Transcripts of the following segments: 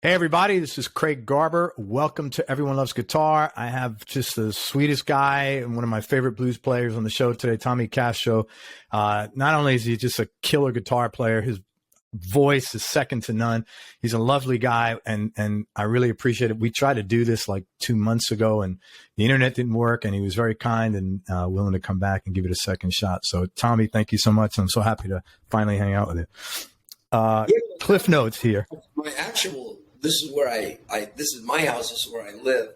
Hey, everybody, this is Craig Garber. Welcome to Everyone Loves Guitar. I have just the sweetest guy and one of my favorite blues players on the show today, Tommy Castro. Not only is he just a killer guitar player, his voice is second to none. He's a lovely guy, and I really appreciate it. We tried to do this like 2 months ago, and the internet didn't work, and he was very kind and willing to come back and give it a second shot. So, Tommy, thank you so much. I'm so happy to finally hang out with you. Cliff notes here. This is where this is my house. This is where I live.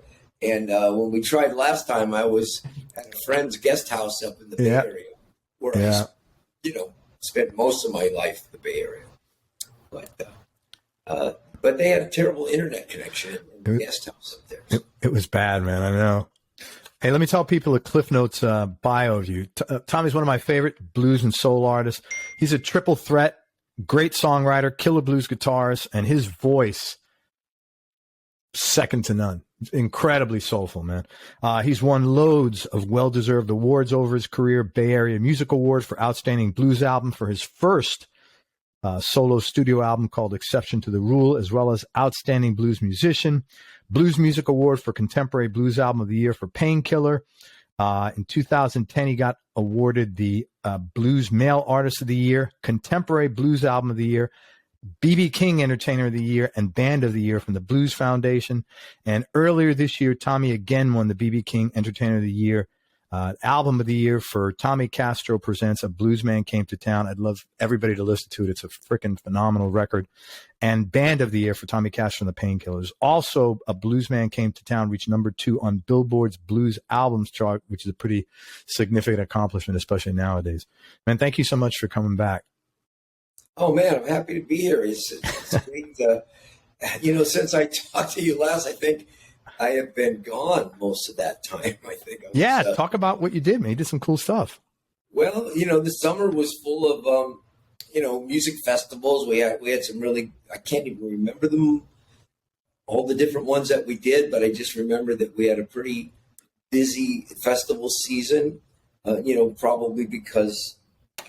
And when we tried last time, I was at a friend's guest house up in the Bay Area, where I, spent most of my life in the Bay Area. But they had a terrible internet connection in the guest house up there. So. It was bad, man. I know. Hey, let me tell people a Cliff Notes bio of you. Tommy's one of my favorite blues and soul artists. He's a triple threat, great songwriter, killer blues guitarist, and his voice, second to none. Incredibly soulful, man. He's won loads of well-deserved awards over his career. Bay Area Music Award for Outstanding Blues Album for his first solo studio album called Exception to the Rule, as well as Outstanding Blues Musician. Blues Music Award for Contemporary Blues Album of the Year for Painkiller. In 2010, he got awarded the Blues Male Artist of the Year, Contemporary Blues Album of the Year, B.B. King Entertainer of the Year, and Band of the Year from the Blues Foundation. And earlier this year, Tommy again won the B.B. King Entertainer of the Year, Album of the Year for Tommy Castro Presents A Bluesman Came to Town. I'd love everybody to listen to it. It's a freaking phenomenal record. And Band of the Year for Tommy Castro and the Painkillers. Also, A Bluesman Came to Town reached #2 on Billboard's Blues Albums chart, which is a pretty significant accomplishment, especially nowadays. Man, thank you so much for coming back. Oh, man, I'm happy to be here. It's great. Since I talked to you last, I think I have been gone most of that time. I think. Talk about what you did, man. You did some cool stuff. Well, the summer was full of, music festivals. We had some really, I can't even remember them, all the different ones that we did, but I just remember that we had a pretty busy festival season, probably because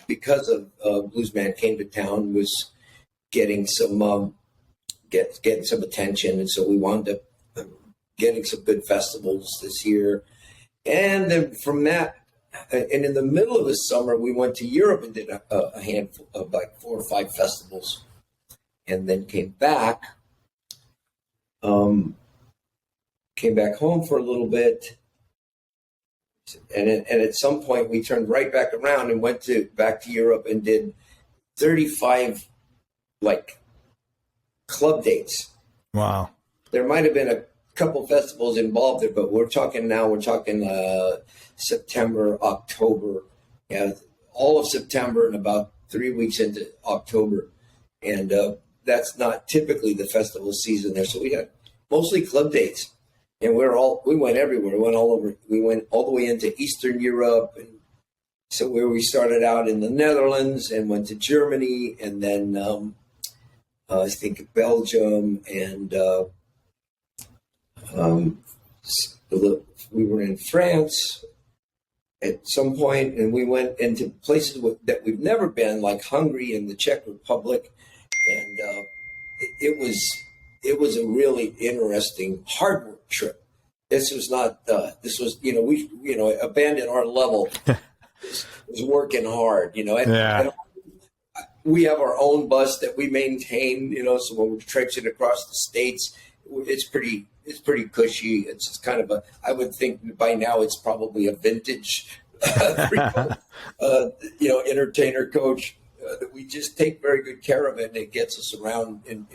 of Bluesman Came to Town was getting some getting some attention, and so we wound up getting some good festivals this year. And then from that, and in the middle of the summer, we went to Europe and did a handful of like 4 or 5 festivals, and then came back home for a little bit. And at some point, we turned right back around and went back to Europe and did 35 club dates. Wow! There might have been a couple festivals involved there, but we're talking September, October, all of September and about 3 weeks into October, and that's not typically the festival season there. So we had mostly club dates. And we went everywhere. We went all over. We went all the way into Eastern Europe, and so where we started out in the Netherlands and went to Germany, and then I think Belgium, and we were in France at some point, and we went into places that we've never been, like Hungary and the Czech Republic, and it was a really interesting hard work trip. This was not, we abandoned our level. was working hard, and we have our own bus that we maintain, so when we're traipsing across the States, it's pretty cushy. It's just kind of I would think by now it's probably a vintage, entertainer coach that we just take very good care of it, and it gets us around in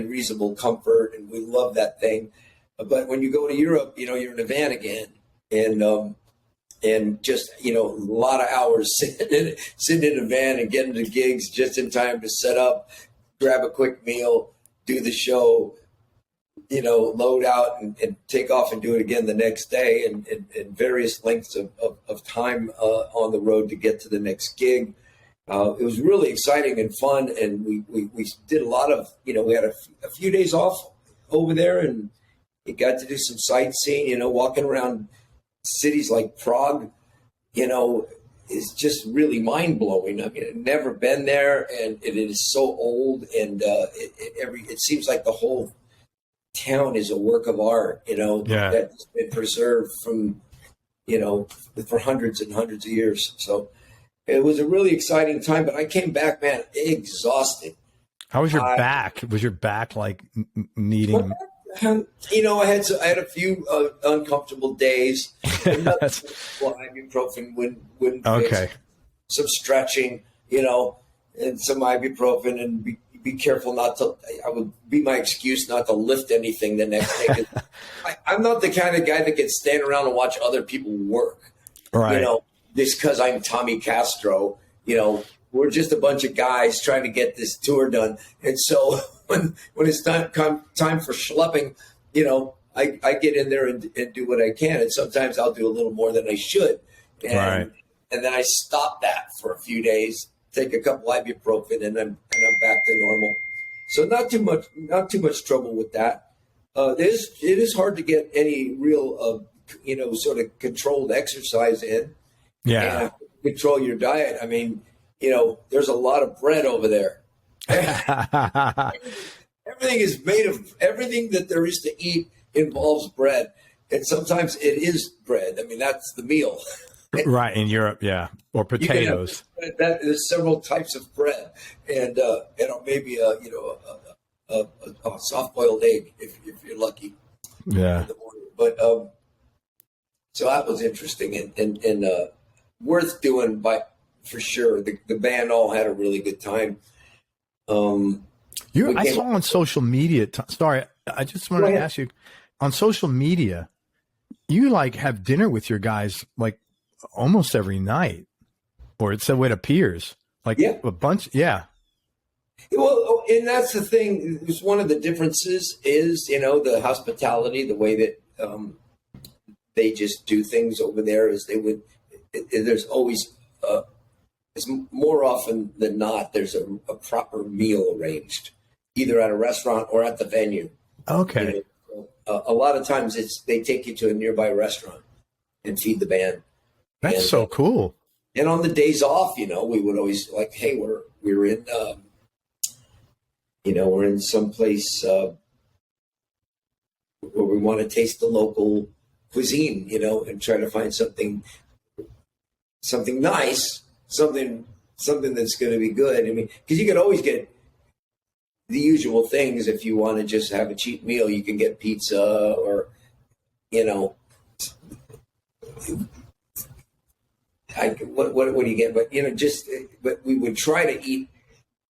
reasonable comfort, and we love that thing. But when you go to Europe, you're in a van again, and just a lot of hours sitting in a van and getting to gigs just in time to set up, grab a quick meal, do the show, load out and take off and do it again the next day, and various lengths of time on the road to get to the next gig. It was really exciting and fun, and we did a lot of, we had a few days off over there, and we got to do some sightseeing, walking around cities like Prague, is just really mind blowing. I mean, I've never been there, and it is so old, and it seems like the whole town is a work of art, Yeah. that's been preserved from, for hundreds and hundreds of years. So it was a really exciting time, but I came back, man, exhausted. How was your back? Was your back like needing? I had a few uncomfortable days. Ibuprofen wouldn't Okay. fix. Some stretching, and some ibuprofen, and be careful not to. I would be my excuse not to lift anything the next day. 'Cause I'm not the kind of guy that can stand around and watch other people work. Right. Just because I'm Tommy Castro, we're just a bunch of guys trying to get this tour done. And so when it's time for schlepping, I get in there and do what I can. And sometimes I'll do a little more than I should. And then I stop that for a few days, take a couple ibuprofen, and I'm back to normal. So not too much trouble with that. It is hard to get any real, sort of controlled exercise in. Yeah. And control your diet. I mean, there's a lot of bread over there. Everything is made of, everything that there is to eat involves bread. And sometimes it is bread. I mean, that's the meal. Right. In Europe. Yeah. Or potatoes. There's several types of bread, and maybe a soft boiled egg if you're lucky. Yeah. In the morning. But so that was interesting and worth doing for sure. The band all had a really good time. I saw on social media. Sorry, I just wanted to ask you, on social media, you like have dinner with your guys like almost every night, or it's the way it appears. Like a bunch. Yeah. Well, and that's the thing. It's one of the differences is, the hospitality, the way that they just do things over there as they would. There's always, it's more often than not, there's a proper meal arranged, either at a restaurant or at the venue. Okay. A lot of times they take you to a nearby restaurant and feed the band. That's so cool. And on the days off, we would always like, hey, we're in, we're in some place where we want to taste the local cuisine, and try to find something nice, something that's going to be good. I mean, because you could always get the usual things if you want to just have a cheap meal. You can get pizza or, what do you get? But but we would try to eat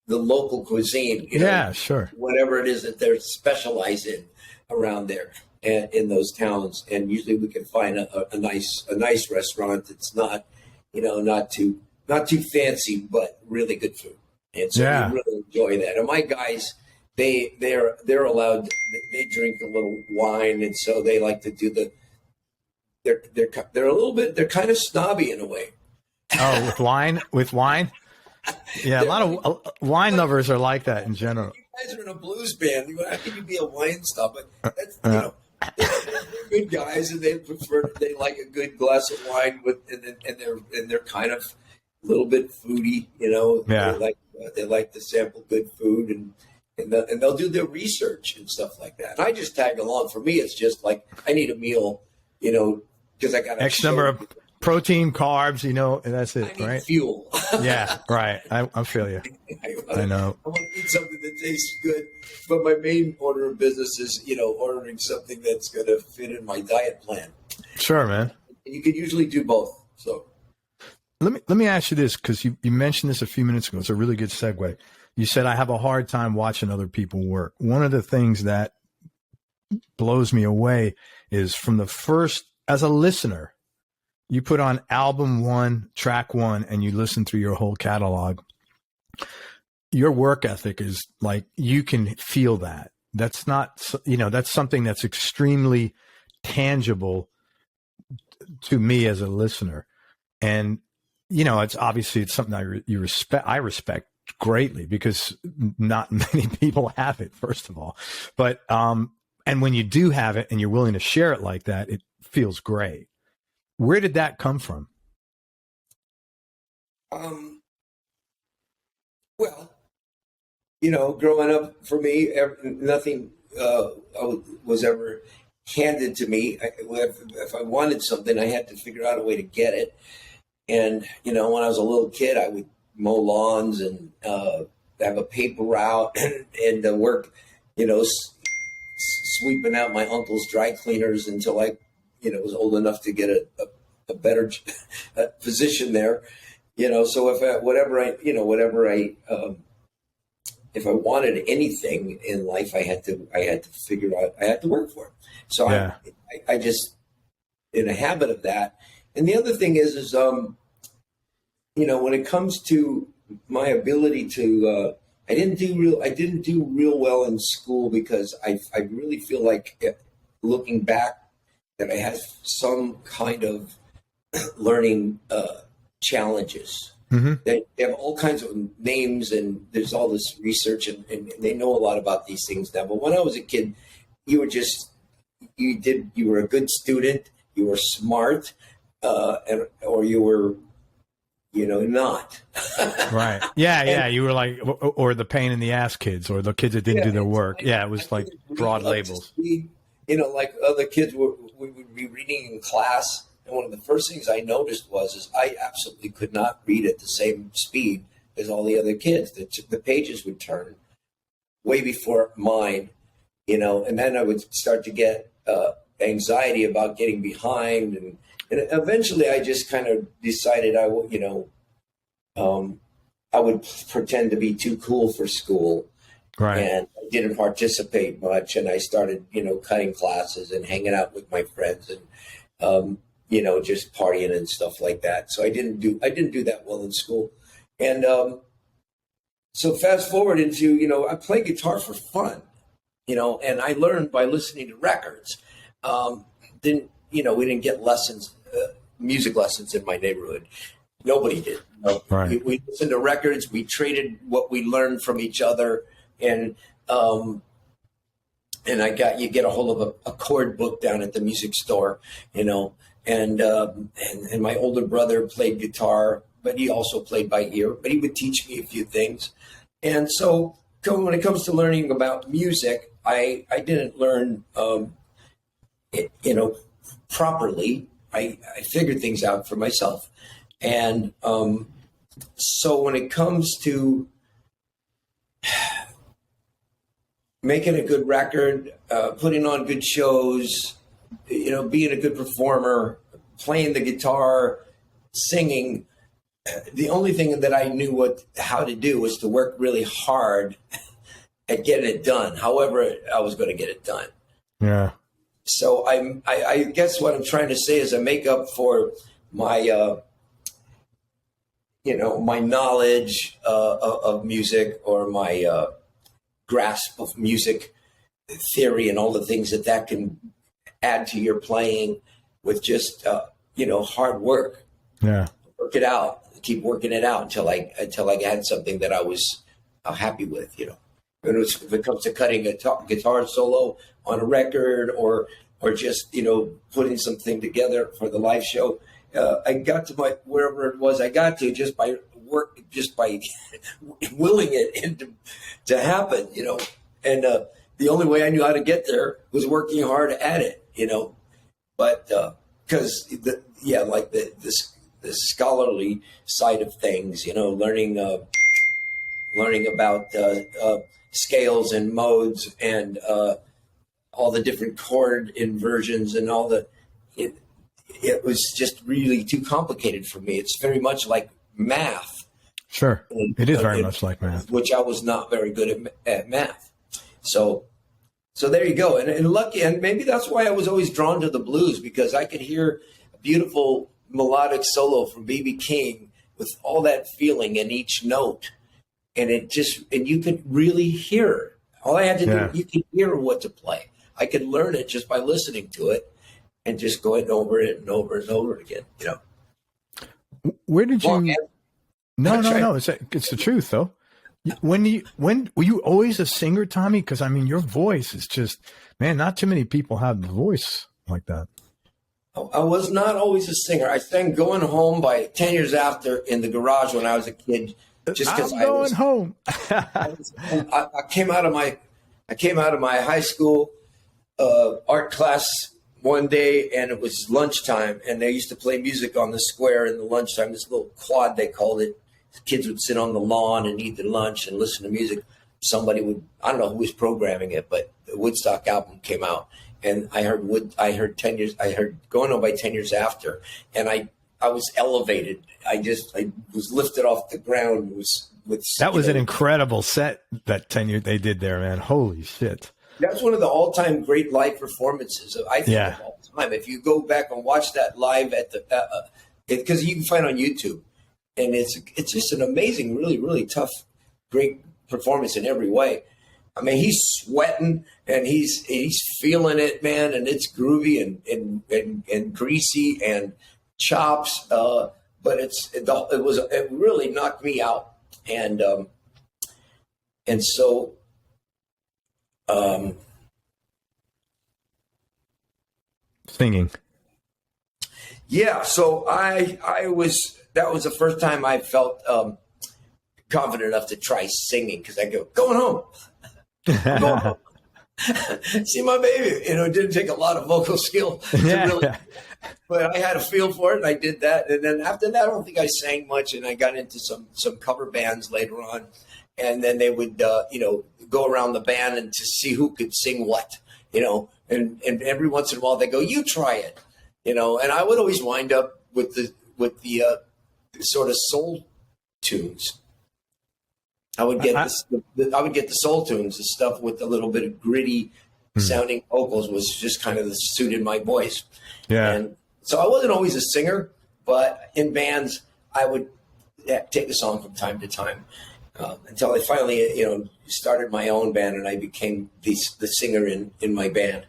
the local cuisine. Yeah, sure. Whatever it is that they're specialized in around there and in those towns, and usually we can find a nice restaurant that's not, not too fancy, but really good food. And so we really enjoy that. And my guys, they're allowed. They drink a little wine, and so they like to do they're a little bit. They're kind of snobby in a way. Oh, with wine. Yeah, a lot of wine lovers are like that in general. You guys are in a blues band. How can you be a wine snob? But that's they're good guys, and they like a good glass of wine and they're kind of a little bit foodie. Yeah. They like to sample good food and they'll do their research and stuff like that. And I just tag along. For me, it's just like I need a meal, because I got X number of protein, carbs, and that's it, I need right? fuel. Yeah, right. I feel you. I know. I want to eat something that tastes good, but my main order of business is, ordering something that's going to fit in my diet plan. Sure, man. And you can usually do both. So let me ask you this, because you mentioned this a few minutes ago. It's a really good segue. You said, I have a hard time watching other people work. One of the things that blows me away is from the first, as a listener, you put on album 1, track 1, and you listen through your whole catalog. Your work ethic is like, you can feel that. That's not, that's something that's extremely tangible to me as a listener. And, it's obviously it's something I respect greatly, because not many people have it, first of all. But, and when you do have it and you're willing to share it like that, it feels great. Where did that come from? Um, well, growing up for me, nothing was ever handed to me. If I wanted something, I had to figure out a way to get it. And, when I was a little kid, I would mow lawns and have a paper route and work, sweeping out my uncle's dry cleaners until I, was old enough to get a better position there. So if I wanted anything in life, I had to figure out, I had to work for it. So yeah. I just in a habit of that. And the other thing is when it comes to my ability to, I didn't do real well in school because I really feel like looking back that I had some kind of learning challenges. Mm-hmm. They have all kinds of names and there's all this research and they know a lot about these things now. But when I was a kid, you were a good student, you were smart, or you were, not. Right. Yeah. You were like, or the pain in the ass kids, or the kids that didn't do their work. Yeah. It was like broad labels. Like other kids we would be reading in class. And one of the first things I noticed was I absolutely could not read at the same speed as all the other kids. The pages would turn way before mine, and then I would start to get anxiety about getting behind. And eventually I just kind of decided I would pretend to be too cool for school. Right. And I didn't participate much. And I started, cutting classes and hanging out with my friends and, just partying and stuff like that. So I didn't do that well in school. And so fast forward into, I play guitar for fun, and I learned by listening to records. We didn't get lessons, music lessons in my neighborhood. Nobody did. Right. We listened to records. We traded what we learned from each other. And you get a hold of a chord book down at the music store, and my older brother played guitar, but he also played by ear, but he would teach me a few things. And so when it comes to learning about music, I didn't learn, properly. I figured things out for myself. And so when it comes to making a good record, putting on good shows, being a good performer, playing the guitar, singing, the only thing that I knew how to do was to work really hard at getting it done. However, I was going to get it done. Yeah. So I guess what I'm trying to say is I make up for my, my knowledge of music, or my grasp of music theory and all the things that can add to your playing, with just hard work. Yeah, work it out, keep working it out until I had something that I was happy with. If it comes to cutting a guitar solo on a record, or just putting something together for the live show, I got to wherever it was I got to just by willing it to happen, and the only way I knew how to get there was working hard at it, but because the scholarly side of things, learning about scales and modes and all the different chord inversions and all it was just really too complicated for me. It's very much like math. Sure. It is very much like math. Which I was not very good at math. So there you go. And lucky, and maybe that's why I was always drawn to the blues, because I could hear a beautiful melodic solo from B.B. King with all that feeling in each note. And you could really hear. All I had to do, you could hear what to play. I could learn it just by listening to it and just going over it and over and over again, Where did you... No. It's the truth, though. When were you always a singer, Tommy? Because your voice is just, man, not too many people have the voice like that. I was not always a singer. I sang "Going Home" by 10 years after in the garage when I was a kid, just because I'm going home. I came out of my high school art class one day, and it was lunchtime, and they used to play music on the square in the lunchtime. This little quad, they called it. The kids would sit on the lawn and eat their lunch and listen to music. Somebody would, I don't know who was programming it, but the Woodstock album came out, and I heard "Going Home" by 10 years after, and I was elevated. I was lifted off the ground. That was an incredible set that 10 years they did there, man. Holy shit. That's one of the all-time great live performances, I think, of all time. If you go back and watch that live at the, because you can find it on YouTube, and it's just an amazing, really, really tough, great performance in every way. I mean, he's sweating and he's feeling it, man, and it's groovy and greasy and chops, but it really knocked me out, and so. Singing. Yeah, so that was the first time I felt confident enough to try singing, because I go, "Going home." I'm going home. See my baby. It didn't take a lot of vocal skill to really, but I had a feel for it, and I did that. And then after that, I don't think I sang much, and I got into some cover bands later on. And then they would, go around the band and to see who could sing what, and every once in a while they go, "You try it," and I would always wind up with the sort of soul tunes. I would get the soul tunes, the stuff with a little bit of gritty sounding vocals was just kind of suited my voice. Yeah. And so I wasn't always a singer, but in bands I would take a song from time to time. Until I finally, started my own band, and I became the singer in my band.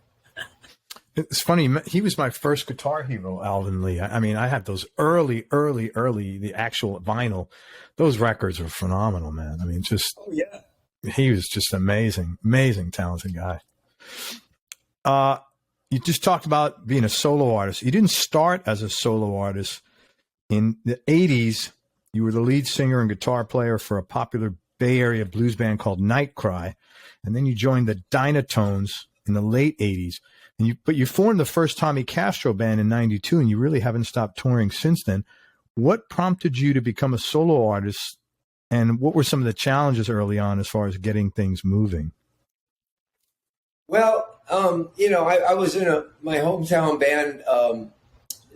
It's funny. He was my first guitar hero, Alvin Lee. I mean, I had those early, the actual vinyl. Those records were phenomenal, man. I mean, he was just amazing, talented guy. You just talked about being a solo artist. You didn't start as a solo artist. In the 80s, you were the lead singer and guitar player for a popular Bay Area blues band called Night Cry. And then you joined the Dynatones in the late 80s. But you formed the first Tommy Castro band in 92, and you really haven't stopped touring since then. What prompted you to become a solo artist, and what were some of the challenges early on as far as getting things moving? Well, I was in my hometown band,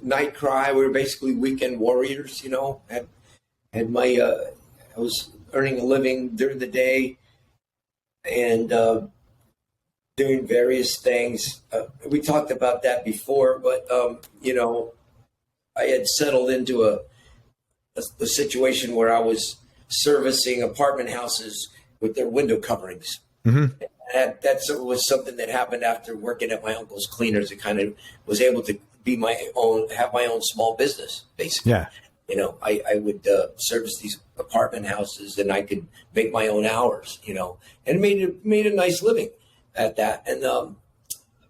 Night Cry. We were basically weekend warriors, I was earning a living during the day and doing various things. We talked about that before, but I had settled into a situation where I was servicing apartment houses with their window coverings. Mm-hmm. That was something that happened after working at my uncle's cleaners. It kind of was able to have my own small business, basically. Yeah. I would service these apartment houses, and I could make my own hours, and made a nice living at that. And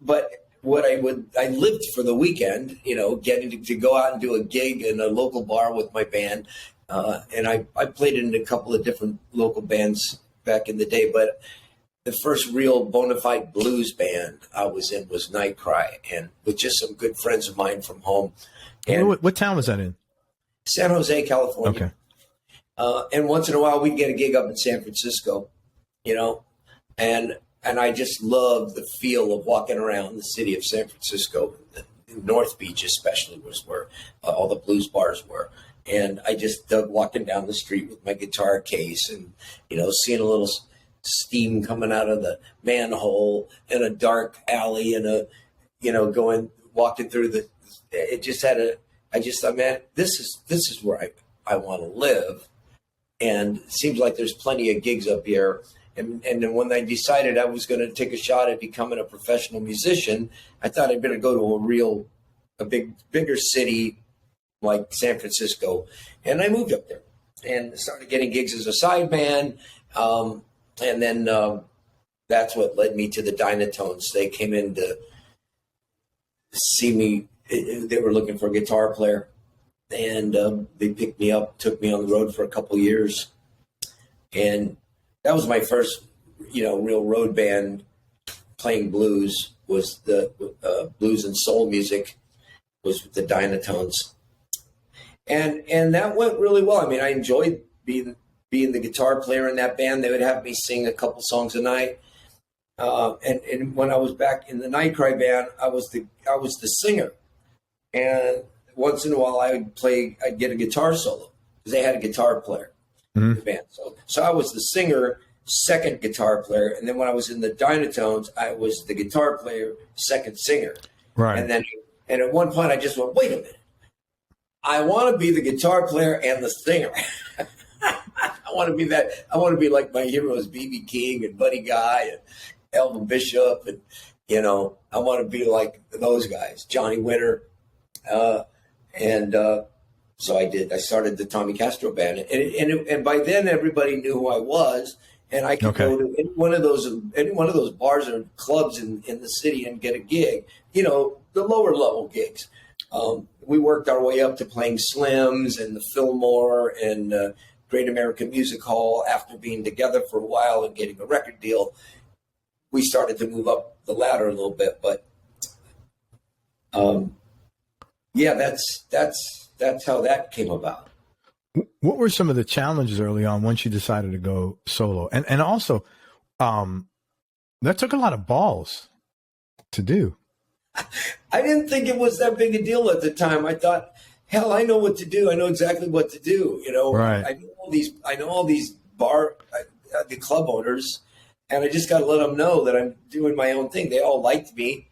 but I lived for the weekend, getting to go out and do a gig in a local bar with my band, and I played in a couple of different local bands back in the day, but the first real bona fide blues band I was in was Night Cry, and with just some good friends of mine from home. And what town was that in? San Jose, California. Okay. And once in a while we'd get a gig up in San Francisco, and I just loved the feel of walking around the city of San Francisco. North Beach especially was where all the blues bars were. And I just dug walking down the street with my guitar case and, seeing a little steam coming out of the manhole in a dark alley and walking through I just thought, man, this is where I want to live. And it seems like there's plenty of gigs up here. And then when I decided I was going to take a shot at becoming a professional musician, I thought I'd better go to a bigger city like San Francisco. And I moved up there and started getting gigs as a sideman. And then that's what led me to the Dynatones. They came in to see me they were looking for a guitar player, and they picked me up, took me on the road for a couple years, and that was my first, real road band playing blues. Was the blues and soul music, was with the Dynatones, and that went really well. I mean, I enjoyed being the guitar player in that band. They would have me sing a couple songs a night. And when I was back in the Nightcry band, I was the singer. And once in a while I'd get a guitar solo because they had a guitar player in the band. So I was the singer, second guitar player. And then when I was in the Dynatones, I was the guitar player, second singer. Right. And at one point I just went, wait a minute. I want to be the guitar player and the singer. I want to be that. I want to be like my heroes, B.B. King and Buddy Guy and Elvin Bishop. And, I want to be like those guys, Johnny Winter. So I did. I started the Tommy Castro band. And by then everybody knew who I was. And I could go to any one of those bars or clubs in the city and get a gig, the lower level gigs. We worked our way up to playing Slim's and the Fillmore and Great American Music Hall. After being together for a while and getting a record deal, we started to move up the ladder a little bit. But that's how that came about. What were some of the challenges early on once you decided to go solo? And also, that took a lot of balls to do. I didn't think it was that big a deal at the time. I thought, hell, I know what to do. I know exactly what to do. Right. I know all these the club owners, and I just got to let them know that I'm doing my own thing. They all liked me.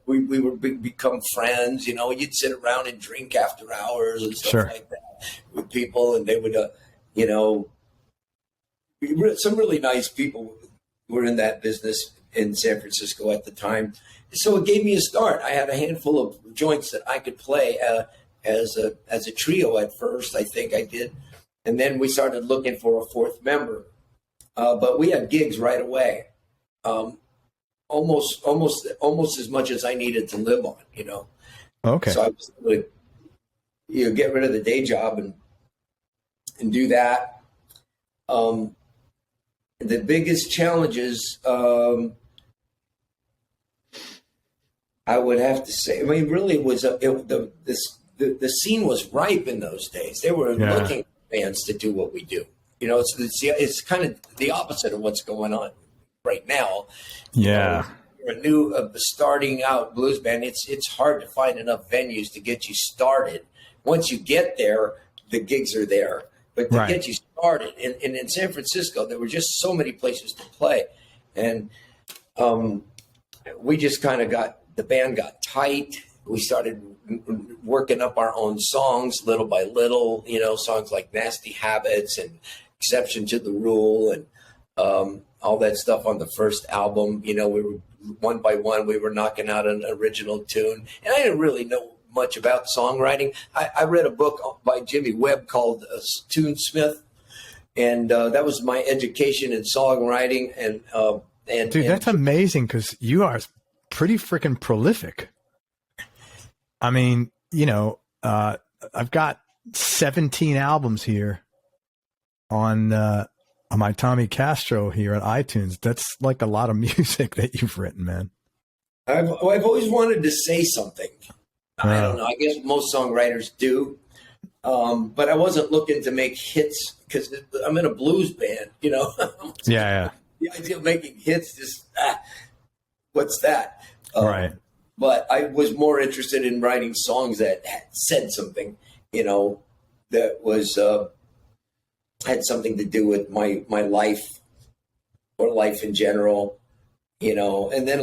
We were become friends. You'd sit around and drink after hours and stuff like that with people, and they would, some really nice people were in that business in San Francisco at the time. So it gave me a start. I had a handful of joints that I could play as a trio at first. I think I did, and then we started looking for a fourth member. But we had gigs right away. Almost as much as I needed to live on, Okay. So I was able to, get rid of the day job and do that. The biggest challenges, I would have to say, really was the scene was ripe in those days. They were looking for bands to do what we do. It's kind of the opposite of what's going on right now. Yeah. You're a new starting out blues band. It's hard to find enough venues to get you started. Once you get there, the gigs are there. But to get you started, and in San Francisco, there were just so many places to play. And we just kind of the band got tight. We started working up our own songs little by little, songs like Nasty Habits and Exception to the Rule and all that stuff on the first album. We were one by one, we were knocking out an original tune. And I didn't really know much about songwriting. I read a book by Jimmy Webb called Tunesmith, and that was my education in songwriting. And dude, that's amazing because you are pretty freaking prolific. I mean, I've got 17 albums here on my Tommy Castro here on iTunes. That's like a lot of music that you've written, man. I've always wanted to say something. I don't know. I guess most songwriters do. But I wasn't looking to make hits because I'm in a blues band, Yeah. The idea of making hits just, what's that? Right. But I was more interested in writing songs that said something, that was had something to do with my life or life in general, and then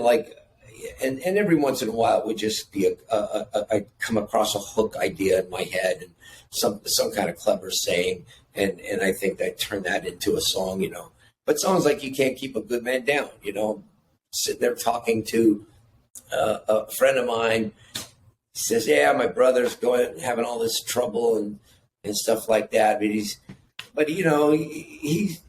and every once in a while it would just be I come across a hook idea in my head and some kind of clever saying, and I think I turn that into a song, But songs like You Can't Keep a Good Man Down, sitting there talking to a friend of mine. He says, yeah, my brother's having all this trouble and stuff like that. But he's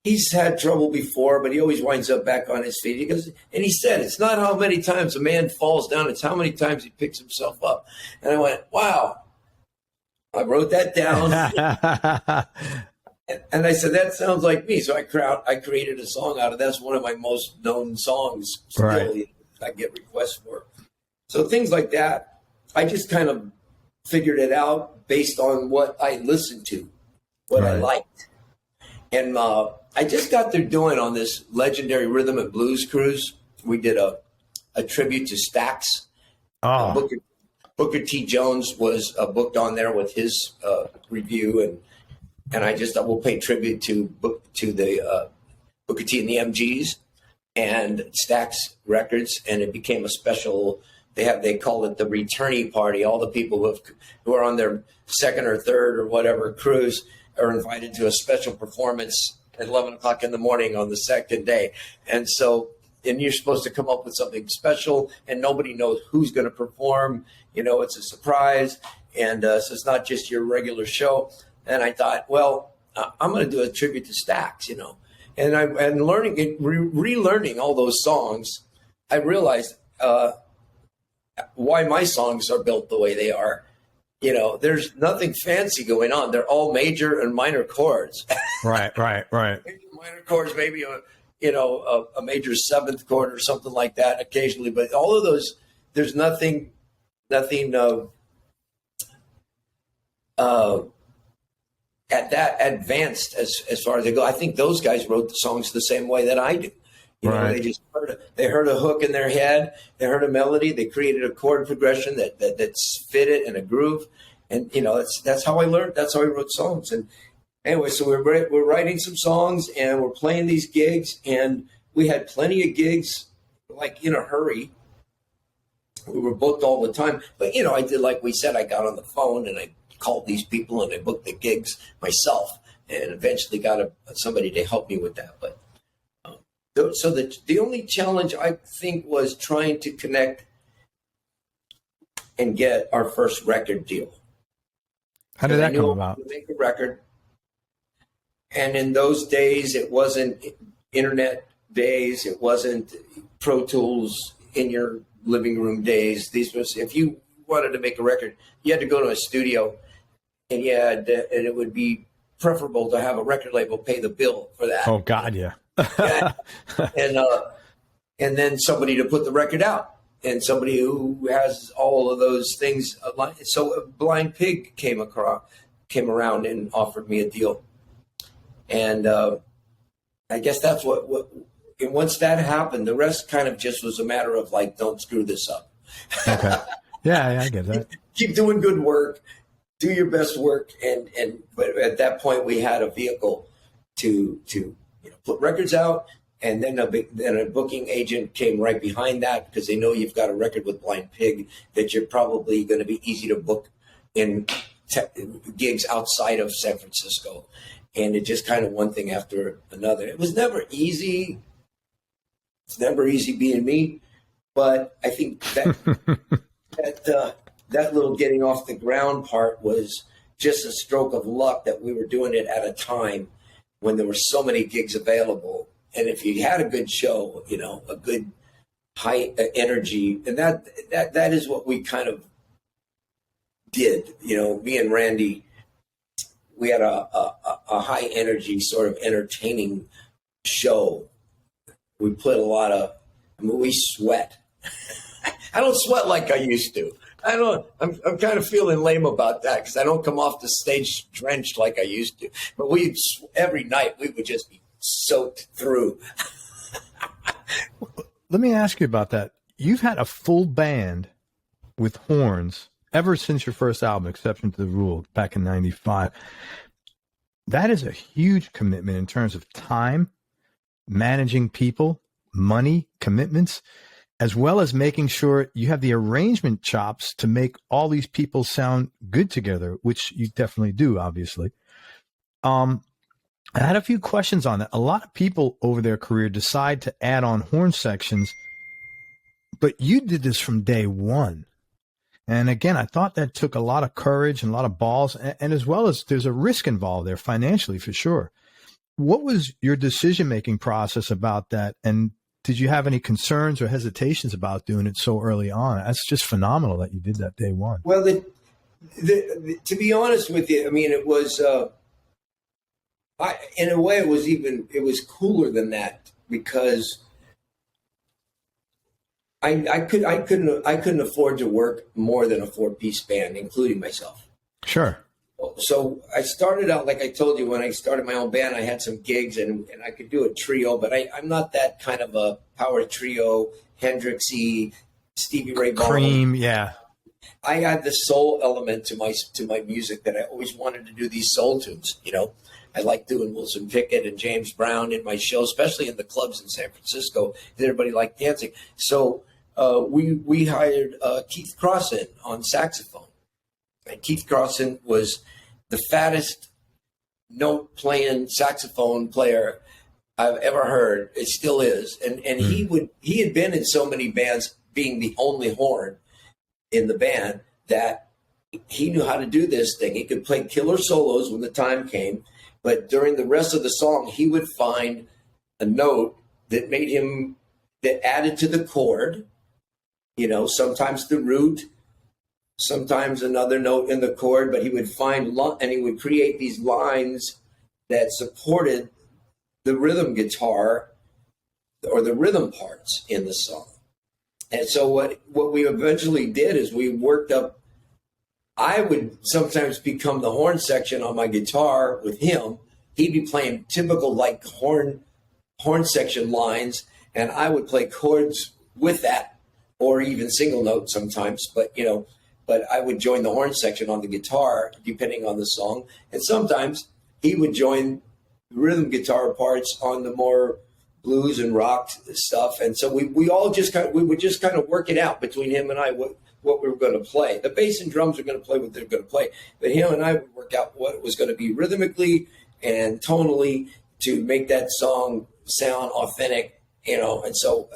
he's had trouble before, but he always winds up back on his feet. He goes, and he said, it's not how many times a man falls down, it's how many times he picks himself up. And I went, wow. I wrote that down. And I said, that sounds like me. So I created a song out of that. That's one of my most known songs still. Right. I get requests for. So things like that, I just kind of figured it out based on what I listened to, what I liked. And I just got through doing on this legendary rhythm and blues cruise. We did a tribute to Stax. Oh. Booker T. Jones was booked on there with his review, and I just thought we'll pay tribute to the Booker T and the MGs and Stax Records, and it became a special. They call it the returnee party. All the people who are on their second or third or whatever cruise are invited to a special performance at 11 o'clock in the morning on the second day, and you're supposed to come up with something special, and nobody knows who's going to perform. It's a surprise, and so it's not just your regular show. And I thought, well, I'm going to do a tribute to Stax, and relearning all those songs, I realized why my songs are built the way they are. There's nothing fancy going on. They're all major and minor chords. Right. Major, minor chords, maybe a major seventh chord or something like that occasionally, but all of those, there's nothing at that advanced as far as they go. I think those guys wrote the songs the same way that I do. They just heard a hook in their head, they heard a melody, they created a chord progression that fit it in a groove, and that's how I learned. That's how I wrote songs. And anyway, so we're writing some songs and we're playing these gigs, and we had plenty of gigs, like in a hurry. We were booked all the time, but I did, like we said, I got on the phone and I called these people and I booked the gigs myself, and eventually got somebody to help me with that. But so the only challenge I think was trying to connect and get our first record deal. How did that come about? Make a record, and in those days, it wasn't internet days. It wasn't Pro Tools in your living room days. If you wanted to make a record, you had to go to a studio, and and it would be preferable to have a record label pay the bill for that. Oh God, yeah. And then somebody to put the record out, and somebody who has all of those things. So Blind Pig came around and offered me a deal, and I guess that's what. And once that happened, the rest kind of just was a matter of like, don't screw this up. Okay. Yeah, I get that. Keep doing good work, do your best work, but at that point we had a vehicle to put records out, and then a booking agent came right behind that, because they know you've got a record with Blind Pig that you're probably going to be easy to book in gigs outside of San Francisco, and it just kind of one thing after another. It was never easy. It's never easy being me, but I think that that little getting off the ground part was just a stroke of luck, that we were doing it at a time when there were so many gigs available. And if you had a good show, a good high energy, and that is what we kind of did. Me and Randy, we had a high energy sort of entertaining show. We put we sweat. I don't sweat like I used to. I'm kind of feeling lame about that, because I don't come off the stage drenched like I used to. But every night we would just be soaked through. Let me ask you about that. You've had a full band with horns ever since your first album, Exception to the Rule, back in '95. That is a huge commitment in terms of time, managing people, money, commitments, as well as making sure you have the arrangement chops to make all these people sound good together, which you definitely do, obviously. I had a few questions on that. A lot of people over their career decide to add on horn sections, but you did this from day one. And again, I thought that took a lot of courage and a lot of balls, and as well as there's a risk involved there financially, for sure. what was your decision-making process about that? And did you have any concerns or hesitations about doing it so early on? That's just phenomenal that you did that day one. Well, to be honest with you, I mean, it was, in a way, it was cooler than that, because I couldn't afford to work more than a 4-piece band, including myself. Sure. So I started out, like I told you, when I started my own band, I had some gigs and I could do a trio, but I'm not that kind of a power trio, Hendrixy, Stevie Ray Vaughan. Cream, yeah. I had the soul element to my music, that I always wanted to do these soul tunes. You know, I like doing Wilson Pickett and James Brown in my show, especially in the clubs in San Francisco, because everybody liked dancing. So we hired Keith Crossan on saxophone. And Keith Crossan was the fattest note-playing saxophone player I've ever heard. It still is. And he had been in so many bands, being the only horn in the band, that he knew how to do this thing. He could play killer solos when the time came, but during the rest of the song, he would find a note that added to the chord, you know, sometimes the root, sometimes another note in the chord, but he would and he would create these lines that supported the rhythm guitar or the rhythm parts in the song. And so what we eventually did is we worked up, I would sometimes become the horn section on my guitar with him. He'd be playing typical like horn section lines, and I would play chords with that, or even single notes sometimes, but I would join the horn section on the guitar, depending on the song. And sometimes he would join the rhythm guitar parts on the more blues and rock stuff. And so we would just kind of work it out between him and I, what we were going to play. The bass and drums are going to play what they're going to play, but him and I would work out what it was going to be rhythmically and tonally to make that song sound authentic, you know. And so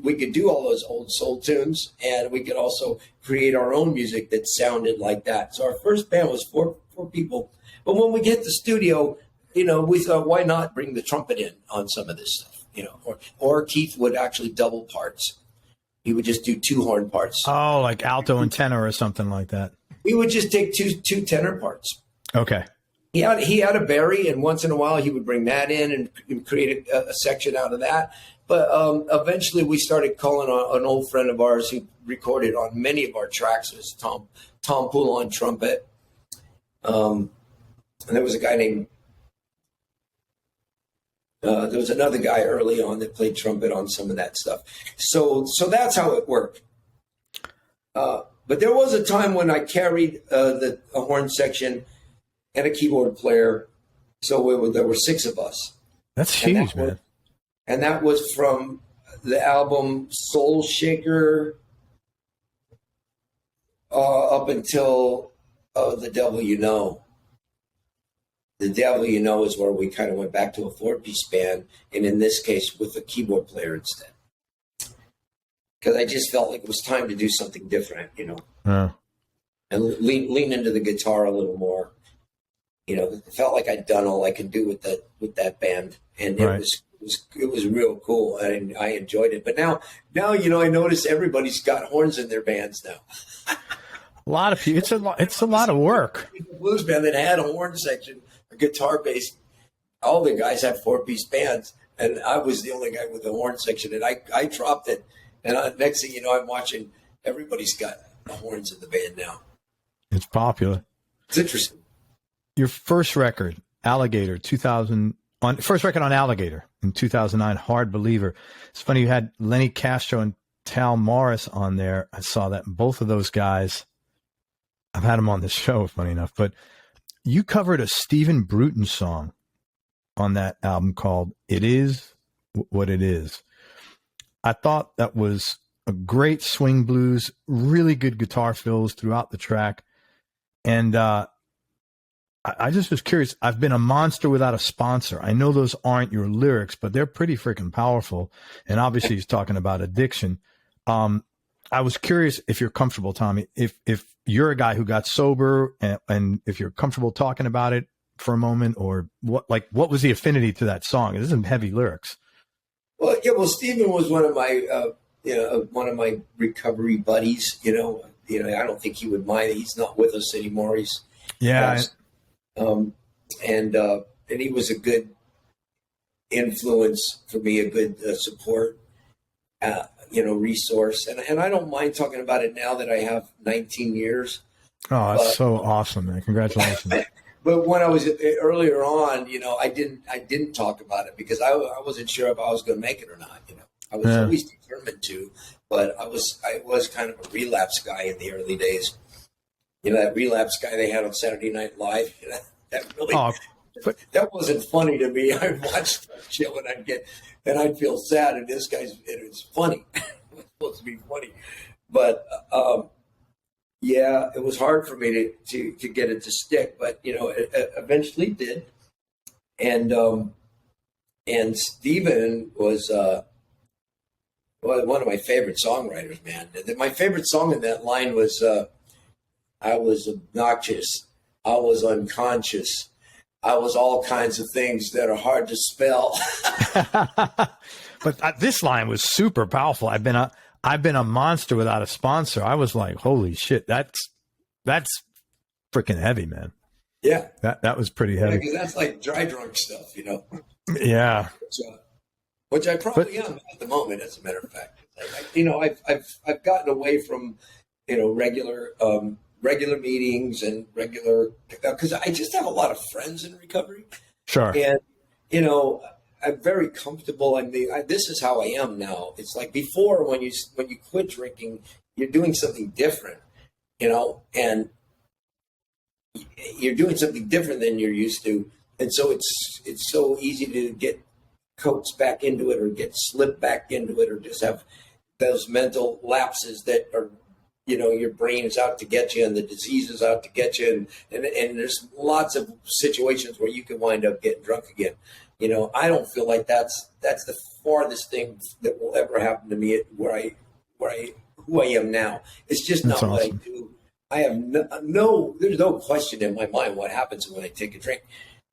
we could do all those old soul tunes, and we could also create our own music that sounded like that. So our first band was four people. But when we get to the studio, you know, we thought, why not bring the trumpet in on some of this stuff, you know? Or Keith would actually double parts. He would just do 2 horn parts. Oh, like alto and tenor or something like that. He would just take two tenor parts. Okay. He had a Barry, and once in a while he would bring that in and create a section out of that. But eventually we started calling on an old friend of ours who recorded on many of our tracks. It was Tom Poole on trumpet. And there was a guy named, there was another guy early on that played trumpet on some of that stuff. So that's how it worked. But there was a time when I carried a horn section and a keyboard player. So there were 6 of us. That's huge, man. And that was from the album Soul Shaker up until The Devil You Know. The Devil You Know is where we kind of went back to a 4-piece band, and in this case with a keyboard player instead. Because I just felt like it was time to do something different, you know, and lean into the guitar a little more. You know, it felt like I'd done all I could do with that band, and it was real cool, and I enjoyed it. But now, you know, I notice everybody's got horns in their bands now. A lot of people. It's a lot of work. A blues band that had a horn section, a guitar bass. All the guys had 4-piece bands, and I was the only guy with a horn section, and I dropped it. And next thing you know, I'm watching everybody's got horns in the band now. It's popular. It's interesting. Your first record, Alligator, first record on Alligator in 2009, Hard Believer. It's funny, you had Lenny Castro and Tal Morris on there. I saw that. Both of those guys, I've had them on the show, funny enough. But you covered a Stephen Bruton song on that album called It Is What It Is. I thought that was a great swing blues, really good guitar fills throughout the track. And I just was curious. I've been a monster without a sponsor. I know those aren't your lyrics, but they're pretty freaking powerful. And obviously he's talking about addiction. I was curious if you're comfortable, Tommy, if you're a guy who got sober and if you're comfortable talking about it for a moment, or what was the affinity to that song? It isn't heavy lyrics. Well, yeah. Well, Stephen was one of my recovery buddies. I don't think he would mind. He's not with us anymore. He's and he was a good influence for me, a good support, resource. And I don't mind talking about it now that I have 19 years. Oh, that's so awesome, man! Congratulations. But when I was earlier on, I didn't talk about it because I wasn't sure if I was going to make it or not. I was always determined to, but I was kind of a relapse guy in the early days. That relapse guy they had on Saturday Night Live. That really that wasn't funny to me. I watched that show and I'd feel sad, and it's funny. It's supposed to be funny, but. Yeah, it was hard for me to get it to stick, but it eventually did. And Stephen was one of my favorite songwriters, man. My favorite song in that line was I was obnoxious, I was unconscious, I was all kinds of things that are hard to spell. But this line was super powerful. I've been a monster without a sponsor. I was like, holy shit, that's freaking heavy, man. Yeah. That was pretty heavy. Because that's like dry drunk stuff, Yeah. Which I probably am at the moment, as a matter of fact. I've gotten away from, regular meetings and because I just have a lot of friends in recovery. Sure. And, I'm very comfortable. I mean, this is how I am now. It's like before, when you quit drinking, you're doing something different, and you're doing something different than you're used to. And so it's so easy to get coaxed back into it, or get slipped back into it, or just have those mental lapses that are, your brain is out to get you and the disease is out to get you. And there's lots of situations where you can wind up getting drunk again. I don't feel like that's the farthest thing that will ever happen to me who I am now. It's just not what I do. I have there's no question in my mind what happens when I take a drink.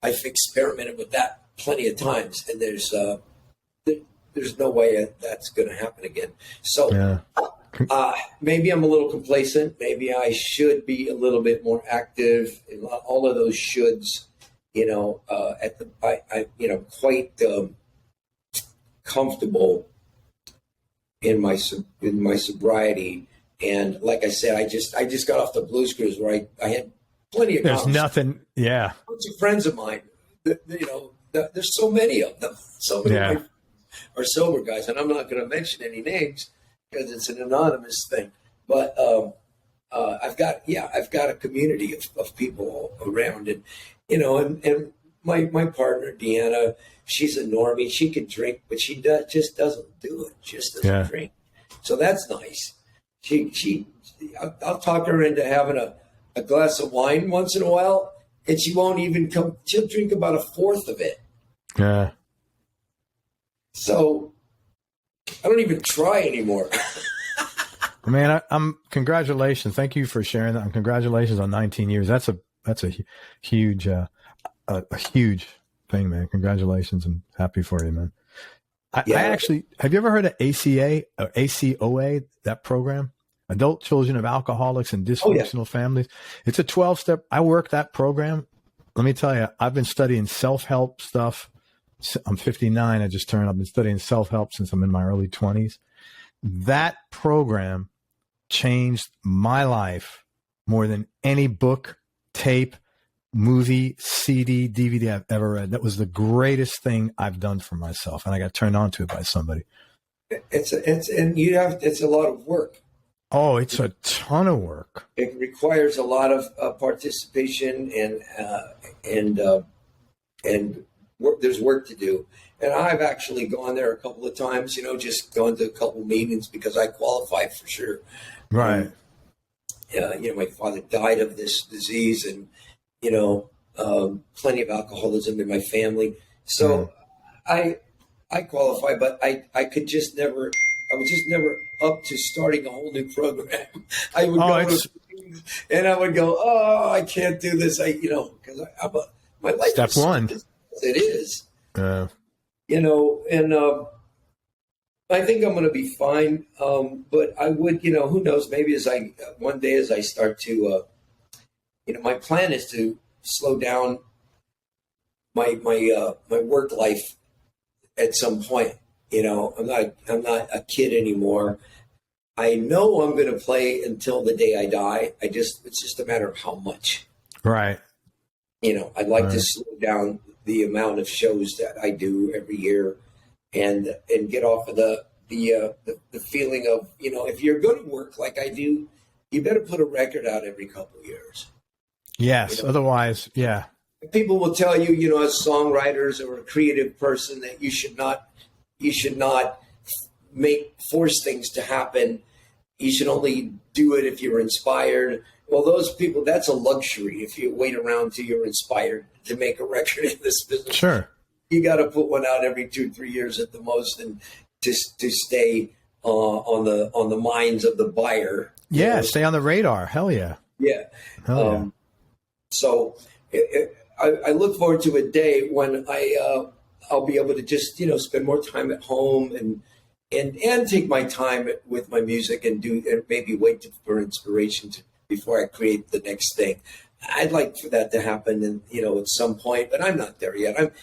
I've experimented with that plenty of times, and there's no way that's going to happen again. So maybe I'm a little complacent. Maybe I should be a little bit more active. All of those shoulds. Quite comfortable in my sobriety, and like I said, I just got off the Blues Cruise where I had plenty of. There's nothing, yeah. A bunch of friends of mine, there's so many of them. So many of them are sober guys, and I'm not going to mention any names because it's an anonymous thing. But I've got a community of people around, and. And my partner, Deanna, she's a normie. She can drink, but she just doesn't do it. Just doesn't drink. So that's nice. I'll talk her into having a glass of wine once in a while, and she won't even come. She'll drink about a fourth of it. Yeah. So I don't even try anymore. Man, I'm congratulations. Thank you for sharing that. And congratulations on 19 years. That's a huge, a huge thing, man. Congratulations, and happy for you, man. I actually, have you ever heard of ACA or ACOA, that program? Adult Children of Alcoholics and Dysfunctional Families. It's a 12-step. I work that program. Let me tell you, I've been studying self-help stuff. I'm 59. I've been studying self-help since I'm in my early 20s. That program changed my life more than any book, tape, movie, CD, DVD I've ever read. That was the greatest thing I've done for myself, and I got turned on to it by somebody. It's a lot of work. Oh, it's a ton of work. It requires a lot of participation and work. There's work to do. And I've actually gone there a couple of times, just gone to a couple meetings because I qualified for sure. Right. My father died of this disease, and, plenty of alcoholism in my family. So I qualify, but I was just never up to starting a whole new program. I would go and I would go, I can't do this. Because my life Step one. It is. Uh, And I think I'm going to be fine. But I would, who knows, maybe one day as I start to, my plan is to slow down my work life at some point. I'm not a kid anymore. I know I'm going to play until the day I die. It's just a matter of how much. right. I'd like to slow down the amount of shows that I do every year, and get off of the feeling of, if you're going to work like I do, you better put a record out every couple of years. Yes. Otherwise, yeah. People will tell you, as songwriters or a creative person, that you should not force things to happen. You should only do it if you're inspired. Well, those people, that's a luxury. If you wait around till you're inspired to make a record in this business, Sure, you got to put one out every 2-3 years at the most, and to stay on the minds of the buyer. yeah. Stay on the radar. Hell yeah. Yeah. Hell yeah. So I look forward to a day when I'll be able to just spend more time at home and take my time with my music and maybe wait for inspiration before I create the next thing. I'd like for that to happen, and at some point, but I'm not there yet.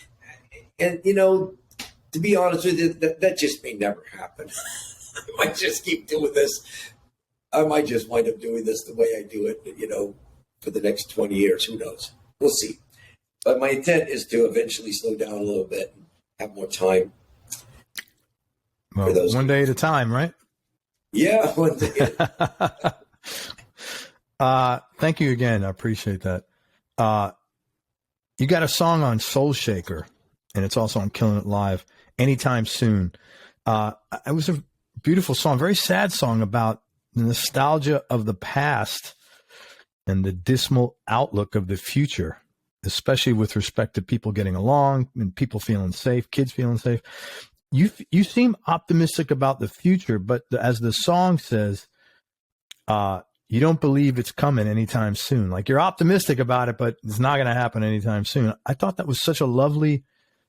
To be honest with you, that just may never happen. I might just keep doing this. I might just wind up doing this the way I do it, for the next 20 years. Who knows? We'll see. But my intent is to eventually slow down a little bit and have more time. Well, one day at a time, right? Yeah, one day. Thank you again. I appreciate that. You got a song on Soul Shaker, and it's also on Killing It Live, Anytime Soon. It was a beautiful song, very sad song about the nostalgia of the past and the dismal outlook of the future, especially with respect to people getting along and people feeling safe, kids feeling safe. You seem optimistic about the future, but as the song says, you don't believe it's coming anytime soon. Like, you're optimistic about it, but it's not going to happen anytime soon. I thought that was such a lovely,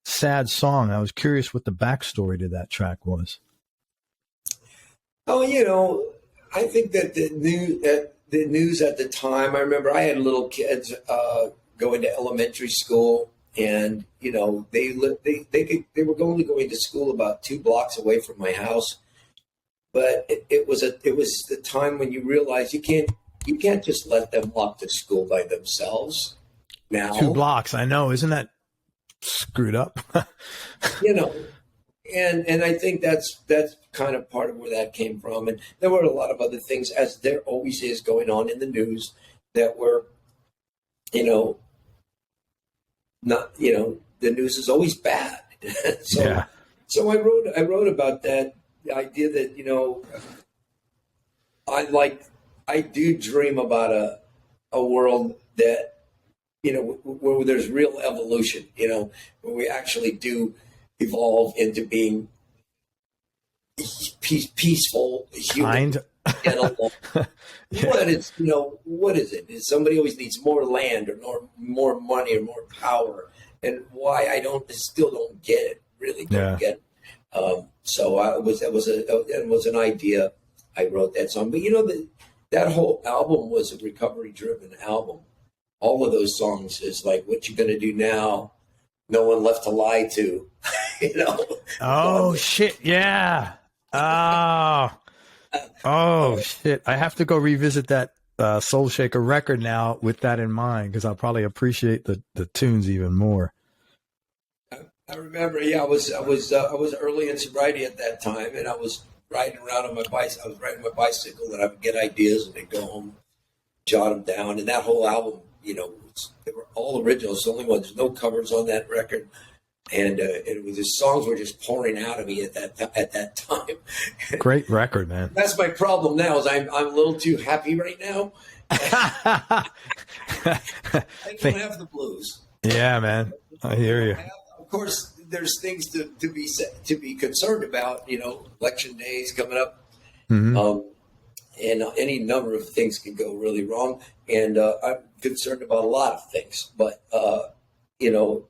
sad song. I was curious what the backstory to that track was. Oh, I think that the news at the time, I remember I had little kids going to elementary school, and they were only going to school about 2 blocks away from my house. But it was the time when you realize you can't just let them walk to school by themselves. Now 2 blocks, I know, isn't that screwed up? And I think that's kind of part of where that came from. And there were a lot of other things, as there always is, going on in the news that were, not, the news is always bad. So I wrote about that, the idea that, I do dream about a world that, where there's real evolution, where we actually do evolve into being peaceful, human, animal. Yeah. What is it? Somebody always needs more land or more money or more power, and why I still don't get it. Really don't get it. So it was an idea. I wrote that song, but that whole album was a recovery-driven album. All of those songs is like, what you gonna do now? No one left to lie to. Oh shit! Yeah. Oh shit! I have to go revisit that Soul Shaker record now with that in mind, because I'll probably appreciate the tunes even more. I remember, I was early in sobriety at that time, and I was riding around on my bicycle. I was riding my bicycle, and I would get ideas, and I'd go home, jot them down. And that whole album, they were all originals. The only ones, there's no covers on that record, and it was the songs were just pouring out of me at that time. Great record, man. That's my problem now. Is I'm a little too happy right now. I don't have the blues. Yeah, man. I hear you. Of course, there's things to be concerned about. Election days coming up, and any number of things can go really wrong. And I'm concerned about a lot of things. But you know,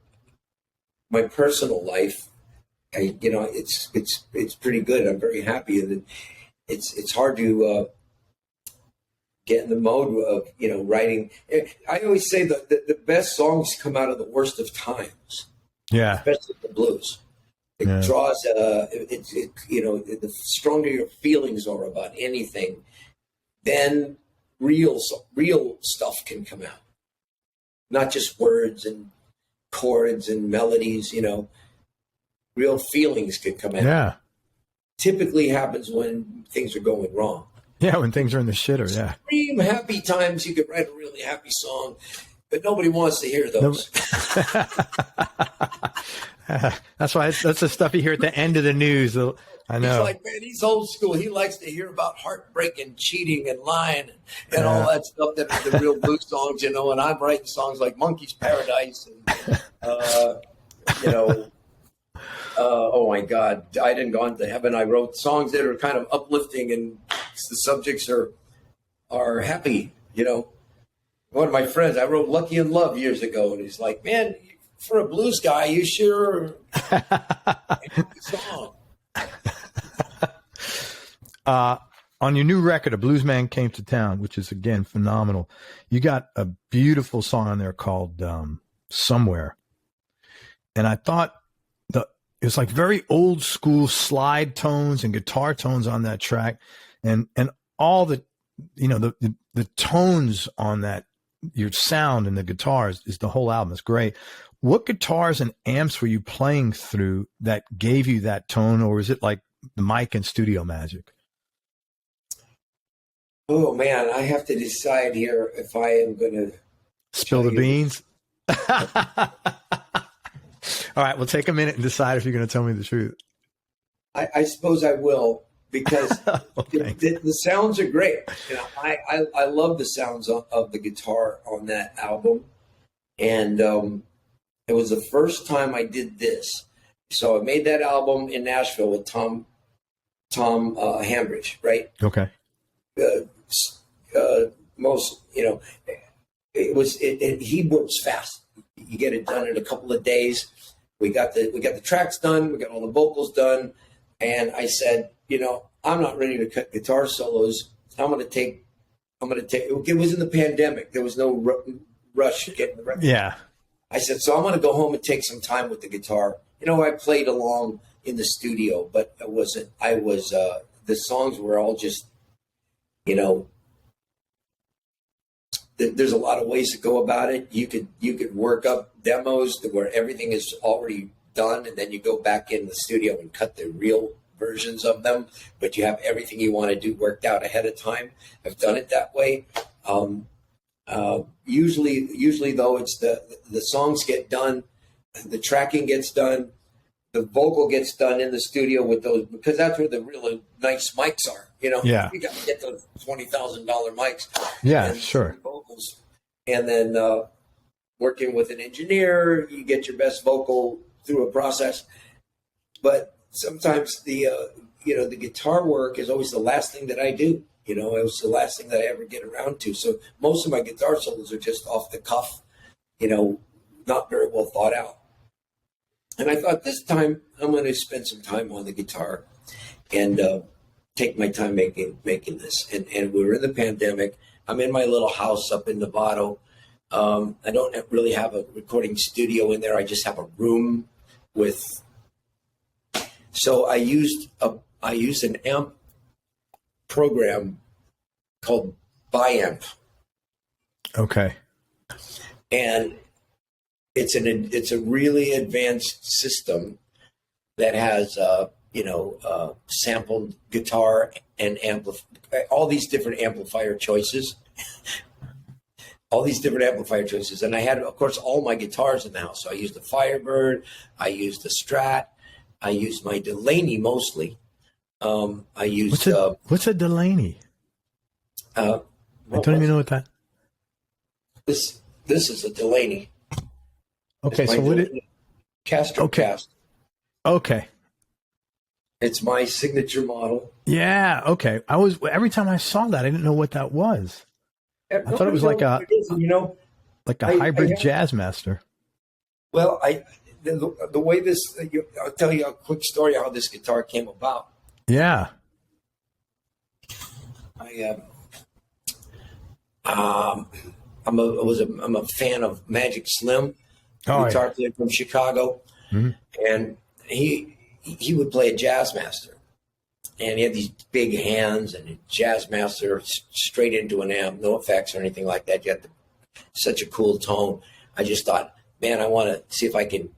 my personal life, it's pretty good. I'm very happy, and it's hard to get in the mode of writing. I always say that the best songs come out of the worst of times. Yeah, especially the blues. It draws. The stronger your feelings are about anything, then real stuff can come out. Not just words and chords and melodies. Real feelings can come out. Yeah. Typically happens when things are going wrong. Yeah, when things are in the shitter. Yeah. Extreme happy times, you could write a really happy song, but nobody wants to hear those. That's the stuff you hear at the end of the news. I know. He's like, man, he's old school. He likes to hear about heartbreak and cheating and lying and all that stuff that are the real blues songs, and I'm writing songs like Monkey's Paradise and, oh my God, I didn't go into heaven. I wrote songs that are kind of uplifting and the subjects are happy, One of my friends, I wrote Lucky in Love years ago, and he's like, man, for a blues guy, you sure song. On your new record, A Bluesman Came to Town, which is, again, phenomenal, you got a beautiful song on there called Somewhere. And I thought it was like very old school slide tones and guitar tones on that track. And all the tones on that, your sound and the guitars is the whole album. It's great. What guitars and amps were you playing through that gave you that tone, or is it like the mic and studio magic? Oh man, I have to decide here if I am going to spill the beans. All right, we'll take a minute and decide if you're going to tell me the truth. I suppose I will, because the sounds are great. I love the sounds of the guitar on that album, and it was the first time I did this. So I made that album in Nashville with Tom Hambridge, right? Okay. He works fast. You get it done in a couple of days. We got the tracks done. We got all the vocals done. And I said, I'm not ready to cut guitar solos. I'm going to take, it was in the pandemic. There was no rush getting the record. Yeah. I said, so I'm going to go home and take some time with the guitar. I played along in the studio, but the songs were all just, there's a lot of ways to go about it. You could work up demos where everything is already done, and then you go back in the studio and cut the real versions of them, but you have everything you want to do worked out ahead of time. I've done it that way. Usually though, it's the songs get done, the tracking gets done, the vocal gets done in the studio with those, because that's where the really nice mics are. Yeah. You got to get those $20,000 mics. Yeah, sure. Vocals, and then working with an engineer, you get your best vocal through a process. But sometimes the guitar work is always the last thing that I do. It was the last thing that I ever get around to. So most of my guitar solos are just off the cuff, not very well thought out. And I thought this time I'm going to spend some time on the guitar and take my time making this. And we were in the pandemic. I'm in my little house up in Novato. I don't really have a recording studio in there. I just have a room with. So I used an amp program called Biamp. Okay. And it's a really advanced system that has sampled guitar and all these different amplifier choices. And I had, of course, all my guitars in the house. So I used the Firebird, I used the Strat, I used my Delaney mostly. I used what's a Delaney? I don't even know what that. This is a Delaney. Okay, so what it? Castro Cast. Okay. It's my signature model. Yeah. Okay. Every time I saw that, I didn't know what that was. I thought it was like a hybrid Jazzmaster. Well, the way this, I'll tell you a quick story how this guitar came about. Yeah. I'm a fan of Magic Slim, guitar player from Chicago, and he would play a jazz master, and he had these big hands and a jazz master straight into an amp, no effects or anything like that. You had such a cool tone. I just thought, man, I want to see if I can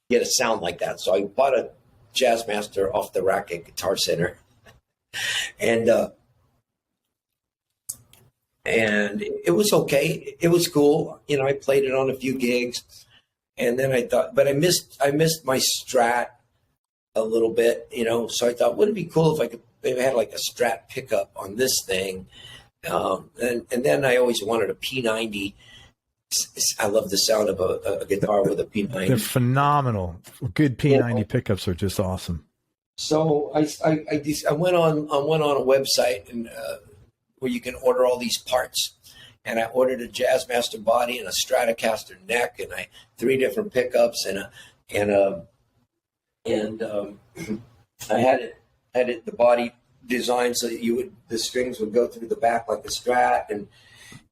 get a sound like that. So I bought a jazz master off the rack at Guitar Center, and it was okay. It was cool. You know, I played it on a few gigs, and then I thought, but I missed my Strat a little bit, you know. So I thought, wouldn't it be cool if I could maybe have like a Strat pickup on this thing? And then I always wanted a P90. I love the sound of a guitar with a P90. They're phenomenal. Good P90 pickups are just awesome. So I went on a website and where you can order all these parts, and I ordered a Jazzmaster body and a Stratocaster neck and 3 different pickups and I had it the body designed so that the strings would go through the back like a Strat, and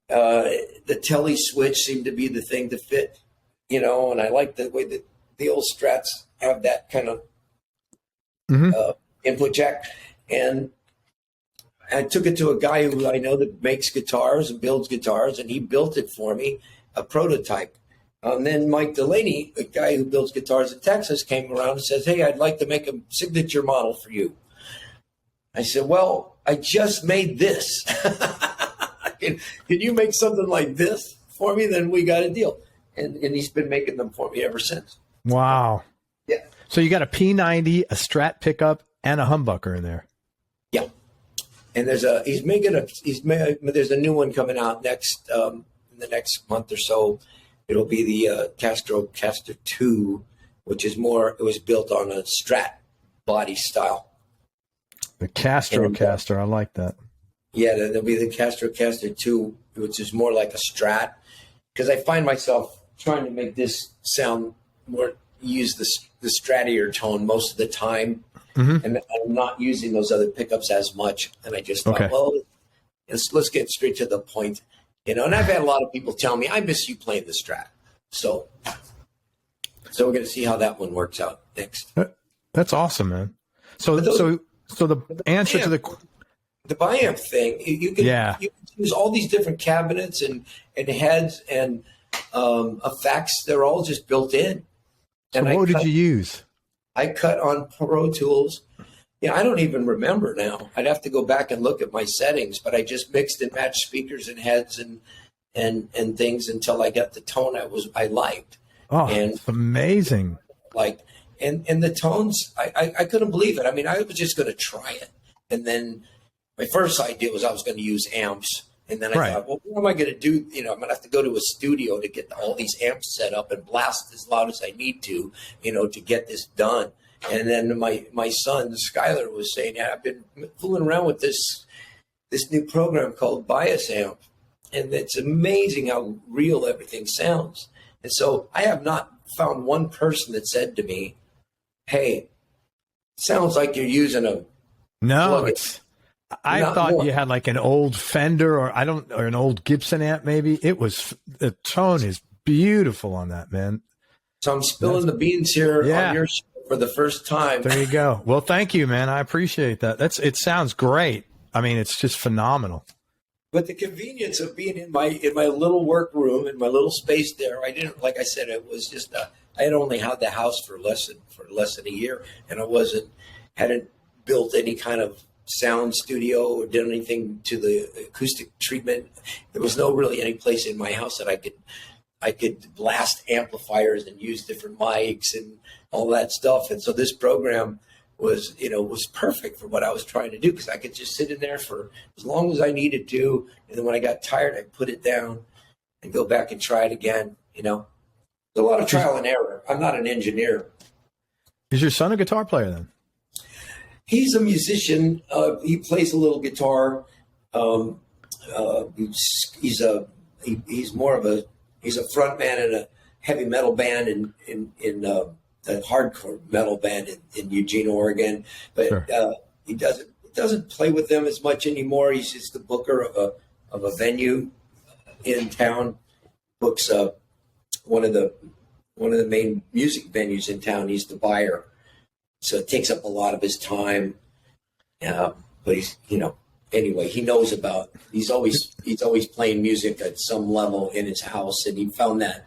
the telly switch seemed to be the thing to fit, you know, and I like the way that the old Strats have that kind of input jack. And I took it to a guy who I know that makes guitars and builds guitars, and he built it for me, a prototype. And then Mike Delaney, a guy who builds guitars in Texas, came around and says, "Hey, I'd like to make a signature model for you." I said, "Well, I just made this. Can you make something like this for me?" Then we got a deal. And he's been making them for me ever since. Wow. Yeah. So you got a P90, a Strat pickup, and a humbucker in there. Yeah. And there's a new one coming out next in the next month or so. It'll be the Castro 2, which is it was built on a Strat body style. The Castro Caster, I like that. Yeah, there'll be the Castro 2, which is more like a Strat, because I find myself trying to make this sound more, use the Stratier tone most of the time, and I'm not using those other pickups as much. And I just thought, well, let's get straight to the point, you know. And I've had a lot of people tell me, "I miss you playing the Strat." So we're going to see how that one works out next. That's awesome, man. So the answer to the Biamp thing, you can use all these different cabinets and heads and effects. They're all just built in. So what did you use? I cut on Pro Tools. Yeah, I don't even remember now. I'd have to go back and look at my settings, but I just mixed and matched speakers and heads and things until I got the tone I liked. Oh, and it's amazing. And the tones, I couldn't believe it. I mean, I was just going to try it. And then my first idea was I was going to use amps. And then I thought, well, what am I going to do? You know, I'm going to have to go to a studio to get all these amps set up and blast as loud as I need to, you know, to get this done. And then my son, Skylar, was saying, "Yeah, I've been fooling around with this new program called Bias Amp. And it's amazing how real everything sounds." And so I have not found one person that said to me, "Hey, sounds like you're using a plug-in." I thought you had like an old Fender or an old Gibson amp maybe. The tone is beautiful on that, man. So I'm spilling the beans here on your show for the first time. There you go. Well, thank you, man. I appreciate that. It sounds great. I mean, it's just phenomenal. But the convenience of being in my little workroom, in my little space there, I didn't, like I said, it was just I had only had the house for less than a year, and I hadn't built any kind of sound studio or did anything to the acoustic treatment. There was really any place in my house that I could blast amplifiers and use different mics and all that stuff. And so this program was perfect for what I was trying to do, because I could just sit in there for as long as I needed to. And then when I got tired, I'd put it down and go back and try it again. You know, there's a lot of trial and error. I'm not an engineer. Is your son a guitar player then? He's a musician. He plays a little guitar. He's a front man in a heavy metal band in a hardcore metal band in Eugene, Oregon, but Sure. He doesn't play with them as much anymore. He's just the booker of a venue in town. Books one of the main music venues in town. He's the buyer, so it takes up a lot of his time. But he's anyway, he knows about. He's always playing music at some level in his house, and he found that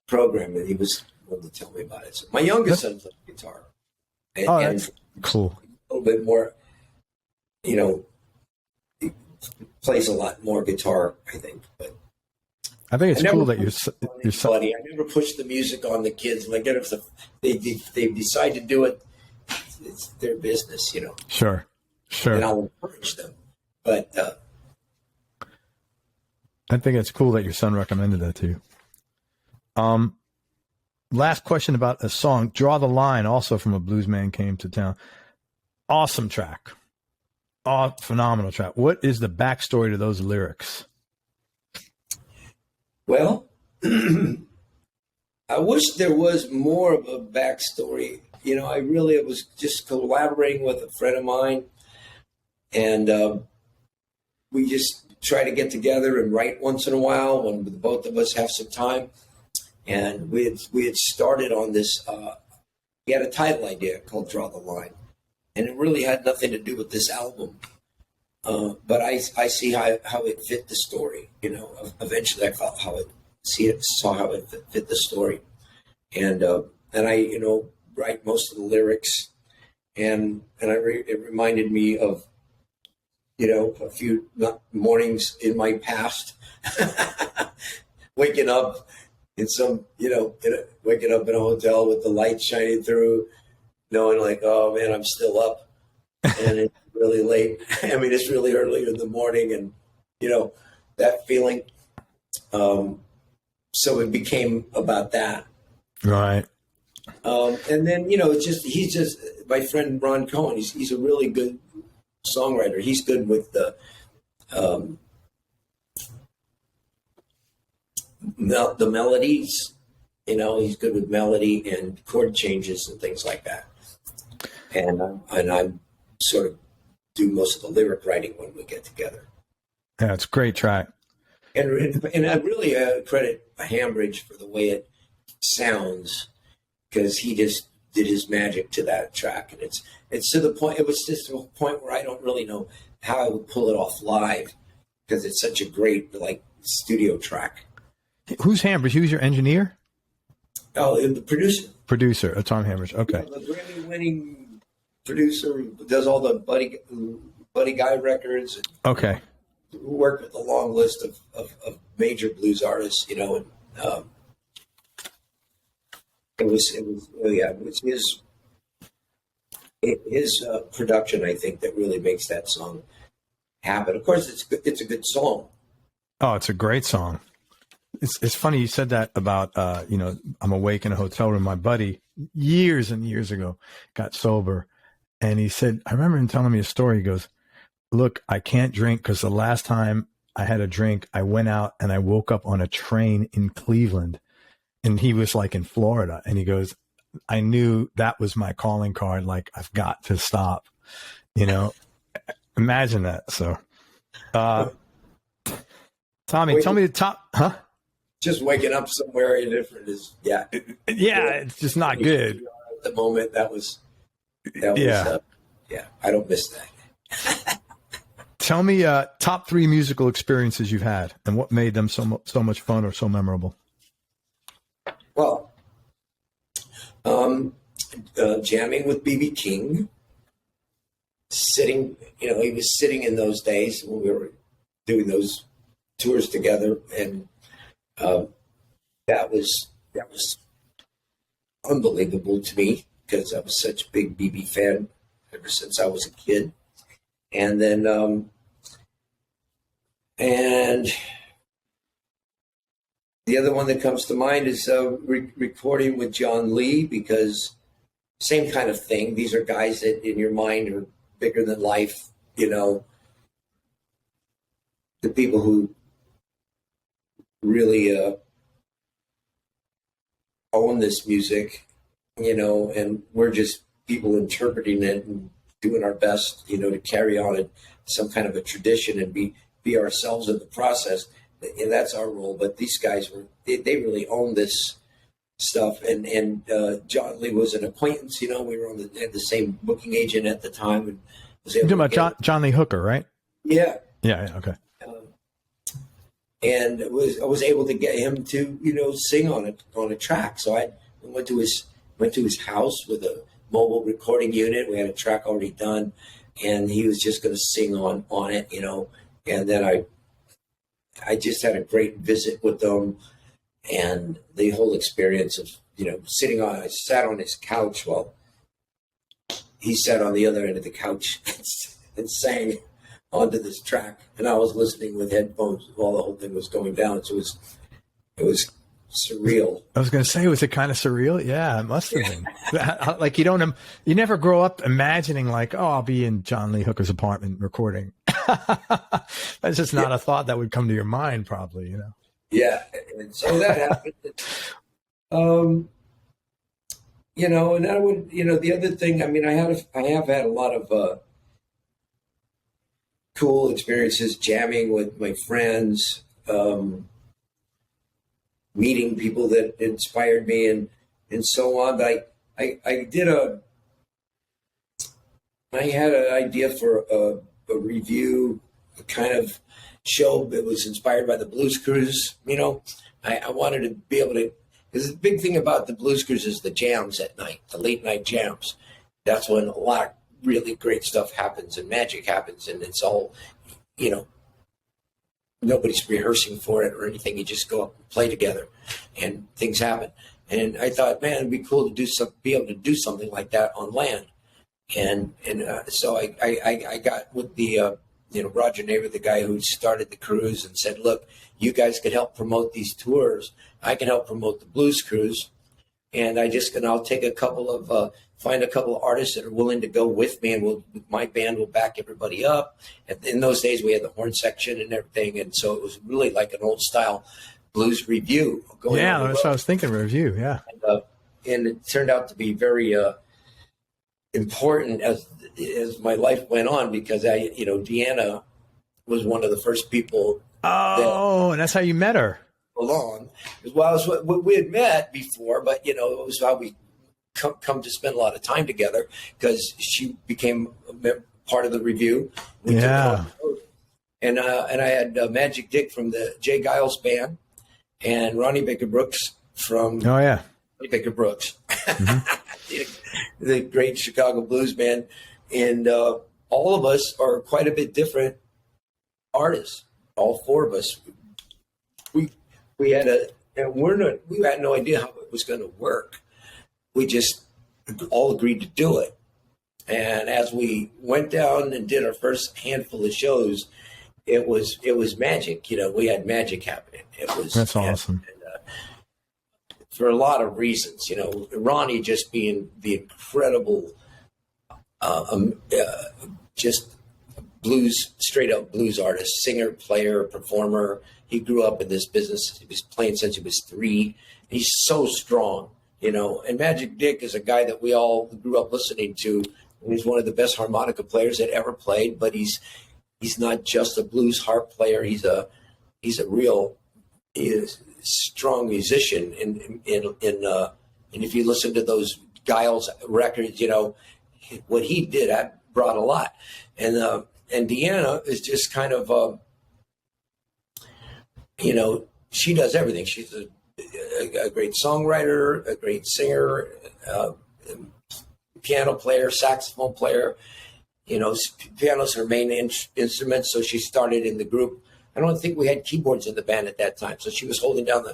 program, and he was willing to tell me about it. So my youngest son plays guitar. That's cool. A little bit more, he plays a lot more guitar, I think. But I think it's cool that your son. I never pushed the music on the kids. Like if they decide to do it, it's their business, Sure. And I'll encourage them. But I think it's cool that your son recommended that to you. Last question about a song, Draw the Line, also from A Bluesman Came to Town. Awesome track. Phenomenal track. What is the backstory to those lyrics? Well, I wish there was more of a backstory. I was just collaborating with a friend of mine, and we just try to get together and write once in a while when both of us have some time. And we had started on this. We had a title idea called "Draw the Line," and it really had nothing to do with this album. But I see how it fit the story. Eventually I saw how it fit the story, and I write most of the lyrics, and it reminded me of a few mornings in my past, waking up in some waking up in a hotel with the light shining through, knowing like, oh man, I'm still up, and it's really late. I mean, it's really early in the morning, and that feeling. So it became about that, right? And then he's just my friend Ron Cohen. He's a really good songwriter. He's good with the melodies. He's good with melody and chord changes and things like that. And I sort of do most of the lyric writing when we get together. Yeah, it's a great track. And I really credit Hambridge for the way it sounds, because he just did his magic to that track, and it's to the point. It was just to a point where I don't really know how I would pull it off live, because it's such a great studio track. Who's Hambridge? Who's your engineer? Oh, the producer. Producer, Tom Hambridge. Okay. The Grammy-winning producer who does all the Buddy Guy records. Okay. Who worked with a long list of major blues artists, and it was his production, I think, that really makes that song happen. Of course, it's a good song. Oh, it's a great song. It's funny you said that about I'm awake in a hotel room. My buddy years and years ago got sober, and he said, I remember him telling me a story. He goes, look, I can't drink because the last time I had a drink, I went out and I woke up on a train in Cleveland, and he was like in Florida. And he goes, I knew that was my calling card. Like, I've got to stop, imagine that. So, Tommy, tell me the top, huh? Just waking up somewhere different is, yeah. It's just not good. At the moment, that was yeah, I don't miss that. Tell me top 3 musical experiences you've had and what made them so much fun or so memorable. Well, jamming with B.B. King, sitting, he was sitting in those days when we were doing those tours together, and that was unbelievable to me, because I was such a big B.B. fan ever since I was a kid. And then, and the other one that comes to mind is recording with John Lee, because same kind of thing. These are guys that in your mind are bigger than life, the people who really own this music, and we're just people interpreting it and doing our best, to carry on some kind of a tradition and be ourselves in the process. And that's our role. But these guys they really own this stuff. And John Lee was an acquaintance. We were had the same booking agent at the time. And was able You're talking about John Lee Hooker, right? Yeah. Yeah. Okay. And I was able to get him to sing on a track. So I went to his house with a mobile recording unit. We had a track already done, and he was just going to sing on it, And then I just had a great visit with them, and the whole experience of I sat on his couch while he sat on the other end of the couch and sang onto this track, and I was listening with headphones while the whole thing was going down. So it was surreal. I was going to say, was it kind of surreal? Yeah, it must have been. Like you never grow up imagining like, oh, I'll be in John Lee Hooker's apartment recording. That's just not a thought that would come to your mind, probably. Yeah, and so that happened. And I would, the other thing. I mean, I have had a lot of cool experiences jamming with my friends, meeting people that inspired me and so on. But I had an idea for a review, a kind of show that was inspired by the Blues Cruise. I wanted to be able to, because the big thing about the Blues Cruise is the jams at night, the late night jams. That's when a lot of really great stuff happens and magic happens, and it's all, nobody's rehearsing for it or anything. You just go up and play together, and things happen. And I thought, man, it'd be cool to be able to do something like that on land. And so I got with the Roger Neighbor, the guy who started the cruise, and said, look, you guys could help promote these tours. I can help promote the Blues Cruise. And I'll take find a couple of artists that are willing to go with me, and my band will back everybody up. And in those days, we had the horn section and everything, and so it was really like an old style blues review. Yeah, that's what I was thinking. Review, yeah. And it turned out to be very important as my life went on, because Deanna was one of the first people. Oh, and that's how you met her. Along, well, we had met before, but it was how we come to spend a lot of time together, because she became part of the review. Yeah. And I had Magic Dick from the Jay Giles band, and Ronnie Baker Brooks from Ronnie Baker Brooks, the great Chicago blues band, and all of us are quite a bit different artists. All four of us. We had no idea how it was going to work. We just all agreed to do it. And as we went down and did our first handful of shows, it was magic. We had magic happening. That's awesome. And, for a lot of reasons, Ronnie just being the incredible, just straight up blues artist, singer, player, performer. He grew up in this business. He was playing since he was 3. He's so strong, And Magic Dick is a guy that we all grew up listening to. He's one of the best harmonica players that ever played, but he's not just a blues harp player. He's a real strong musician. And if you listen to those Giles records, what he did, I brought a lot. And Deanna is just kind of, she does everything. She's a great songwriter, a great singer, piano player, saxophone player. Piano's her main instrument, so she started in the group. I don't think we had keyboards in the band at that time, so she was holding down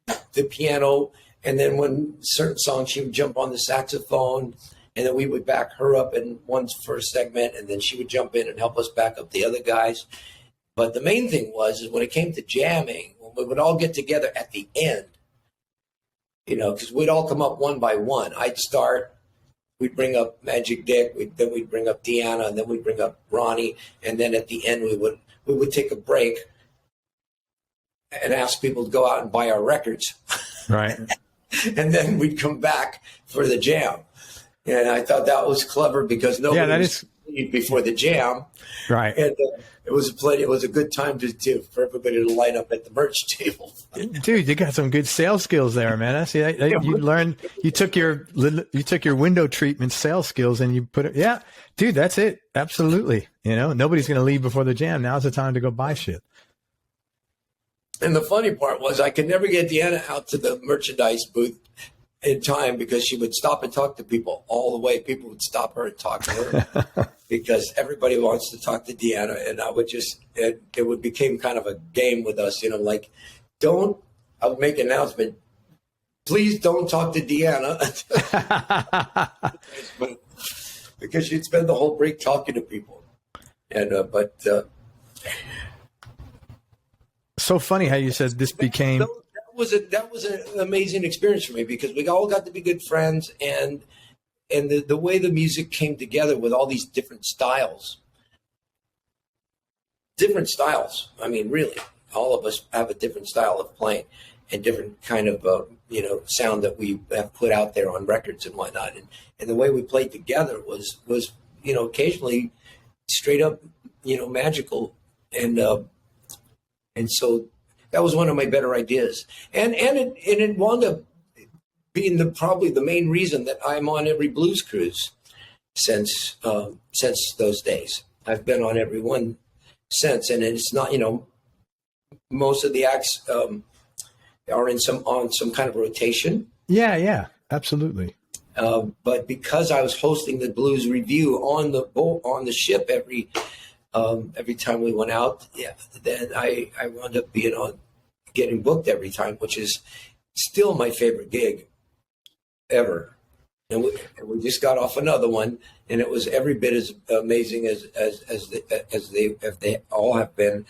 the piano, and then when certain songs, she would jump on the saxophone, and then we would back her up in one first segment, and then she would jump in and help us back up the other guys. But the main thing is when it came to jamming, when we would all get together at the end, because we'd all come up one by one. I'd start, we'd bring up Magic Dick, then we'd bring up Deanna, and then we'd bring up Ronnie, and then at the end we would take a break and ask people to go out and buy our records. Right. and then we'd come back for the jam. And I thought that was clever because nobody was before the jam. Right. And it was a good time for everybody to line up at the merch table. Dude, you got some good sales skills there, man. I see. You learned. You took your window treatment sales skills and you put it. Yeah, dude, that's it. Absolutely. You know, nobody's going to leave before the jam. Now's the time to go buy shit. And the funny part was I could never get Deanna out to the merchandise booth in time because she would stop and talk to people all the way. People would stop her and talk to her because everybody wants to talk to Deanna. And I would became kind of a game with us, you know, like, I would make an announcement. Please don't talk to Deanna. Because she'd spend the whole break talking to people. And, so funny how you said this became. That was an amazing experience for me because we all got to be good friends, and the way the music came together with all these different styles. I mean, really, all of us have a different style of playing and different kind of sound that we have put out there on records and whatnot. And the way we played together was occasionally straight up magical, and so that was one of my better ideas. And it wound up being probably the main reason that I'm on every blues cruise since those days. I've been on every one since, and it's not, most of the acts are on some kind of rotation. Yeah, absolutely. But because I was hosting the Blues Review on the ship every time we went out, then I wound up getting booked every time, which is still my favorite gig ever. And we just got off another one, and it was every bit as amazing as they all have been,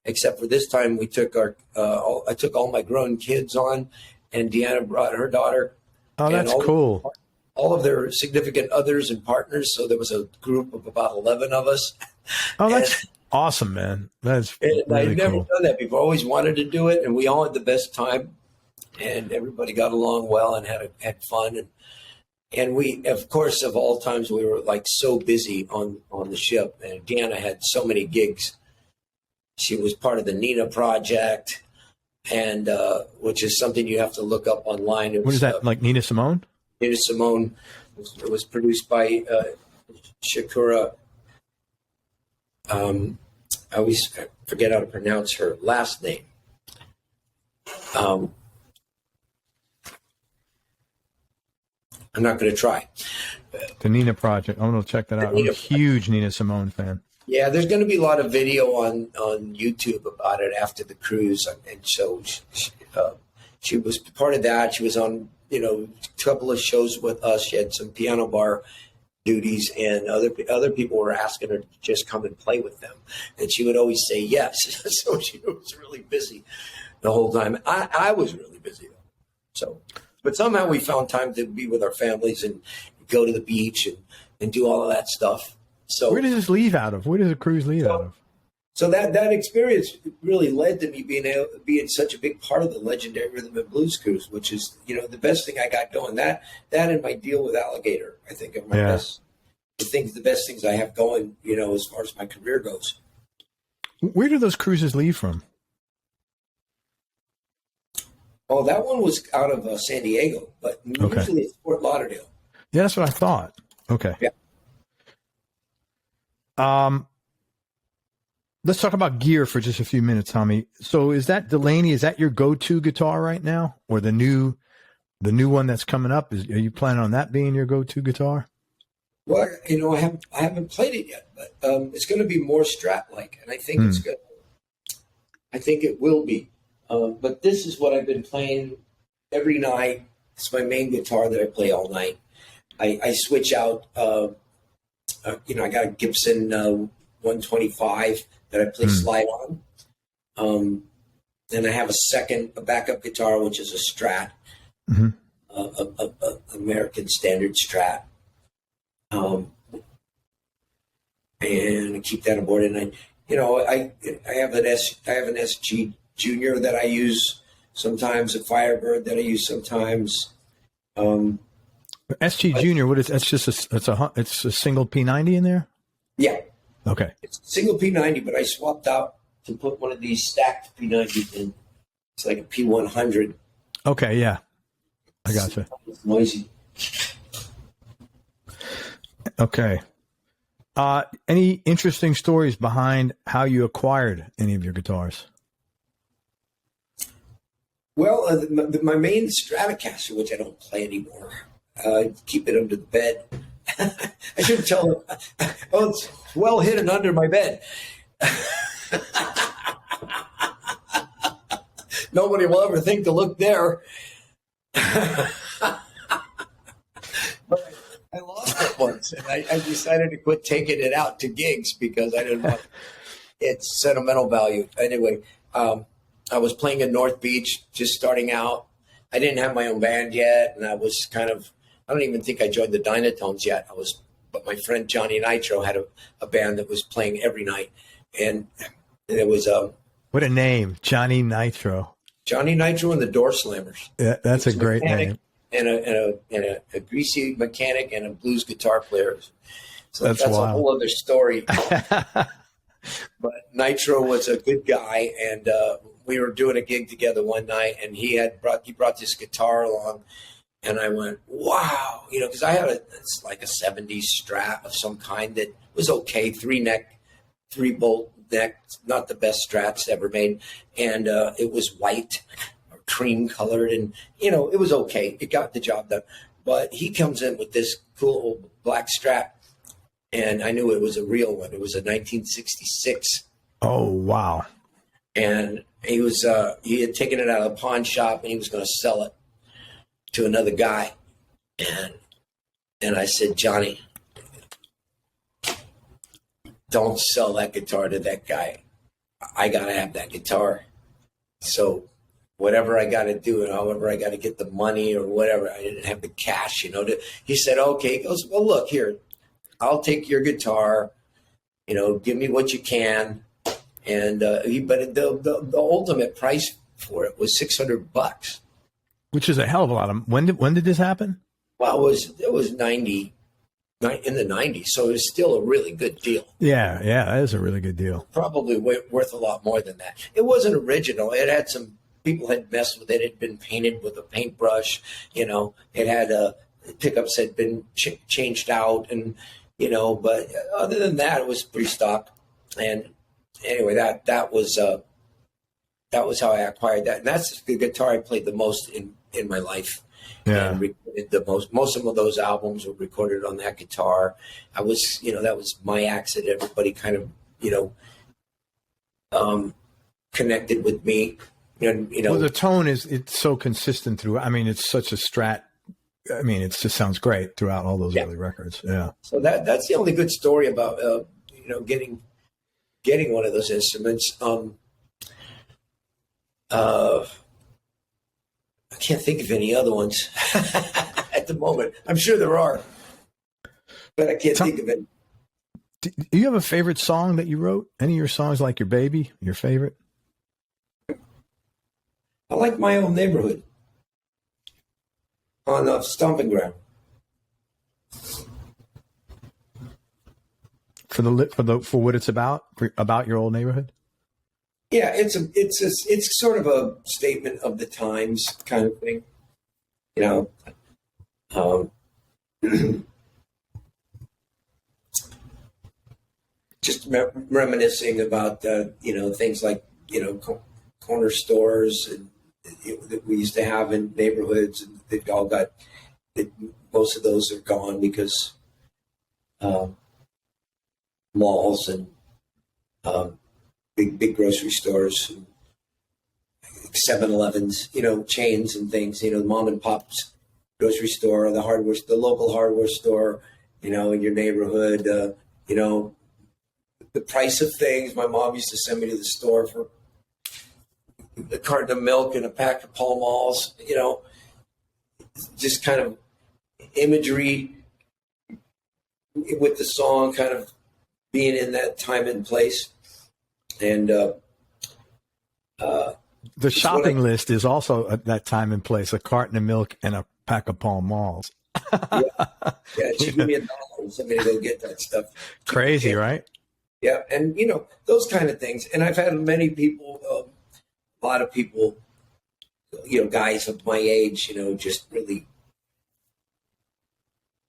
except for this time I took all my grown kids on, and Deanna brought her daughter. Oh, that's cool. All of their significant others and partners. So there was a group of about 11 of us. Oh, that's awesome, man. That's really I'd never cool. done that before. Always wanted to do it, and we all had the best time, and everybody got along well and had fun. And we, of course, of all times, we were like so busy on the ship, and Deanna had so many gigs. She was part of the Nina Project, and which is something you have to look up online. What is that, like Nina Simone? Nina Simone. It was produced by Shakura. I always forget how to pronounce her last name. I'm not going to try. The Nina Project. I'm going to check that out. I'm a huge Nina Simone fan. Yeah, there's going to be a lot of video on YouTube about it after the cruise, and so she was part of that. She was on a couple of shows with us. She had some piano bar duties, and other people were asking her to just come and play with them, and she would always say yes. So she was really busy the whole time. I was really busy though. So, but somehow we found time to be with our families and go to the beach and do all of that stuff. So where does this leave out of? Where does the cruise leave out of? So that experience really led to me being such a big part of the legendary Rhythm and Blues Cruise, which is, the best thing I got going. That and my deal with Alligator, I think, are my the best things I have going, as far as my career goes. Where do those cruises leave from? Oh, that one was out of San Diego, but usually it's Fort Lauderdale. Yeah, that's what I thought. Okay. Yeah. Let's talk about gear for just a few minutes, Tommy. So is that Delaney? Is that your go-to guitar right now, or the new one that's coming up? Are you planning on that being your go-to guitar? Well, I haven't played it yet, but it's going to be more Strat-like, and I think it's good. I think it will be. But this is what I've been playing every night. It's my main guitar that I play all night. I switch out. I got a Gibson 125 that I play slide on. And I have a backup guitar, which is a Strat, a American standard Strat. And I keep that aboard. And I have an SG Junior that I use sometimes a Firebird that I use sometimes. SG Junior, what is that's just it's a single P90 in there? Yeah. Okay. It's a single P90, but I swapped out to put one of these stacked P90s in. It's like a P100. Okay, yeah. I gotcha. It's noisy. Okay. Any interesting stories behind how you acquired any of your guitars? Well, my main Stratocaster, which I don't play anymore, keep it under the bed. I should tell them, oh, it's well hidden under my bed. Nobody will ever think to look there. But I lost it once, and I decided to quit taking it out to gigs because I didn't want its sentimental value. Anyway, I was playing in North Beach, just starting out. I didn't have my own band yet, and I was I don't even think I joined the Dynatones yet. But my friend Johnny Nitro had a band that was playing every night, and it was what a name, Johnny Nitro. Johnny Nitro and the Door Slammers. Yeah, that's a great name. And a greasy mechanic and a blues guitar player. So that's wild. A whole other story. But Nitro was a good guy, and we were doing a gig together one night, and he brought this guitar along, and I went, wow, because I had it's like a 70s Strat of some kind that was okay, 3-bolt neck, not the best Strats ever made, and it was white, or cream colored, and it was okay. It got the job done. But he comes in with this cool black Strat, and I knew it was a real one. It was a 1966. Oh, wow. And he had taken it out of the pawn shop, and he was going to sell it to another guy. And I said, Johnny, don't sell that guitar to that guy. I got to have that guitar. So whatever I got to do, and however I got to get the money or whatever, I didn't have the cash, he said, okay. He goes, well, look here, I'll take your guitar, give me what you can. And, but the ultimate price for it was $600, which is a hell of a lot. When did this happen? Well, it was 90 in the 90s. So it was still a really good deal. Yeah. That is a really good deal. Probably worth a lot more than that. It wasn't original. It had some people had messed with it. It had been painted with a paintbrush. It had pickups had been changed out, and but other than that, it was pretty stock. And anyway, that was how I acquired that, and that's the guitar I played the most in my life. Yeah, and recorded most of those albums were recorded on that guitar. I was, that was my accident. Everybody kind of, connected with me. Well, the tone it's so consistent through. I mean, it's such a Strat. I mean, it just sounds great throughout all those early records. Yeah. So that's the only good story about getting one of those instruments. I can't think of any other ones at the moment. I'm sure there are, but I can't think of it. Do you have a favorite song that you wrote? Any of your songs, like your baby, your favorite? I like My Own Neighborhood on Stomping Ground. For what it's about your old neighborhood. Yeah, it's sort of a statement of the times kind of thing, just reminiscing about things like corner stores and that we used to have in neighborhoods, and they've all got most of those are gone because malls and big grocery stores, 7-Elevens, chains and things, the mom and pop's grocery store, or the local hardware store, in your neighborhood, the price of things. My mom used to send me to the store for a carton of milk and a pack of Pall Malls, just kind of imagery with the song kind of being in that time and place. And The shopping list is also at that time and place: a carton of milk and a pack of Pall Malls. Yeah, it should give me $1 and somebody to go get that stuff. Crazy, right? Yeah, and those kind of things. And I've had many people, a lot of people, guys of my age, just really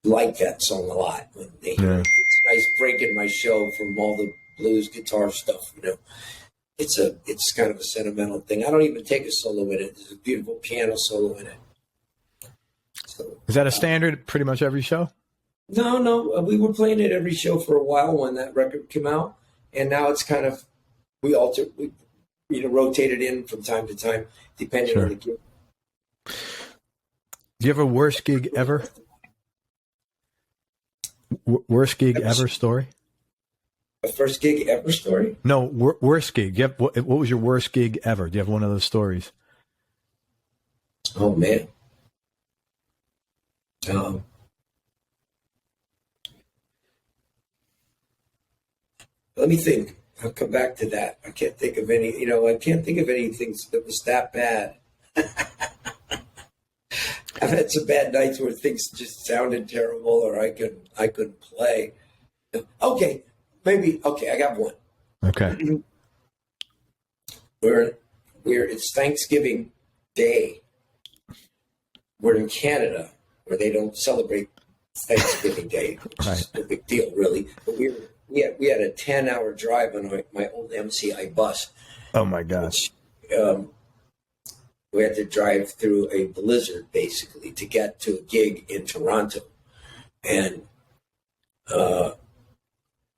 like that song a lot. When they hear it. It's a nice break in my show from all the blues guitar stuff. It's kind of a sentimental thing. I don't even take a solo in it. There's a beautiful piano solo in it. So, is that a standard pretty much every show? No. We were playing it every show for a while when that record came out, and now it's kind of we rotate it in from time to time depending on the gig. Do you have a worst gig ever? Worst gig ever story? A first gig ever story? No, worst gig. What was your worst gig ever? Do you have one of those stories? Oh man. Let me think. I'll come back to that. I can't think of any. I can't think of anything that was that bad. I've had some bad nights where things just sounded terrible, or I couldn't play. Okay, maybe. Okay, I got one. Okay. It's Thanksgiving Day. We're in Canada, where they don't celebrate Thanksgiving Day, which is no big deal, really. But we had a 10-hour drive on my old MCI bus. Oh my gosh. We had to drive through a blizzard basically to get to a gig in Toronto, and so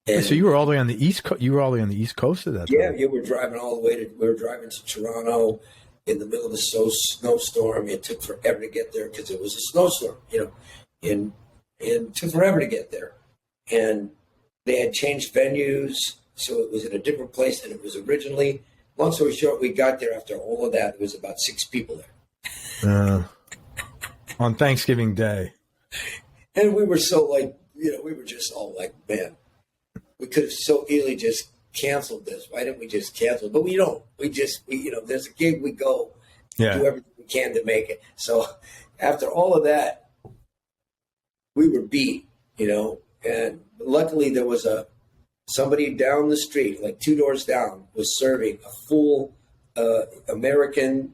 you were all the way on the East Coast. You were all the way on the East Coast of that. Yeah, we were driving all the way we were driving to Toronto in the middle of a snowstorm. It took forever to get there because it was a snowstorm, and it took forever to get there. And they had changed venues, so it was in a different place than it was originally. Long story short, we got there after all of that. There was about 6 people there. On Thanksgiving Day. And we were so we were just all like, man, we could have so easily just canceled this. Why didn't we just cancel? But we don't. We there's a gig, we go, do everything we can to make it. So after all of that, we were beat, and luckily there was somebody down the street, like 2 doors down, was serving a full American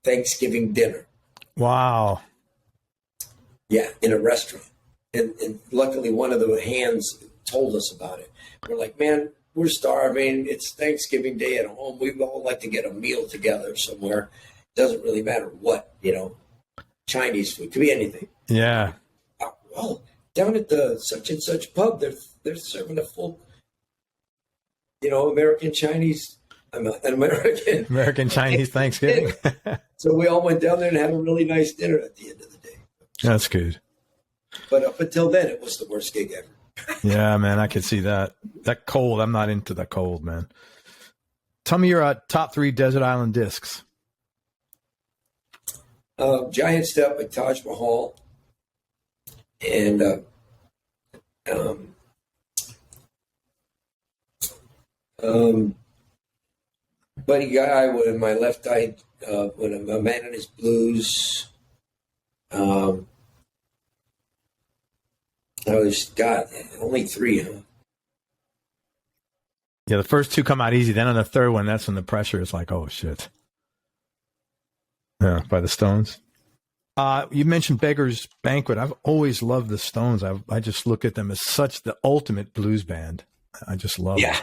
Thanksgiving dinner. Wow. Yeah, in a restaurant. And luckily one of the hands told us about it. We're like, man, we're starving. It's Thanksgiving Day at home. We'd all like to get a meal together somewhere. Doesn't really matter what, Chinese food. Could be anything. Yeah. Well, down at the such and such pub, they're serving a full, American Chinese, American Chinese Thanksgiving. So we all went down there and had a really nice dinner at the end of the day. That's good. But up until then, it was the worst gig ever. Yeah, man, I could see that. That cold, I'm not into the cold, man. Tell me your top 3 Desert Island discs. Giant Step by Taj Mahal. And Buddy Guy when my left eye, when a man in his blues. Only 3, huh? Yeah, the first 2 come out easy. Then on the third one, that's when the pressure is like, oh shit. Yeah, by the Stones. You mentioned Beggar's Banquet. I've always loved the Stones. I just look at them as such the ultimate blues band. I just love them.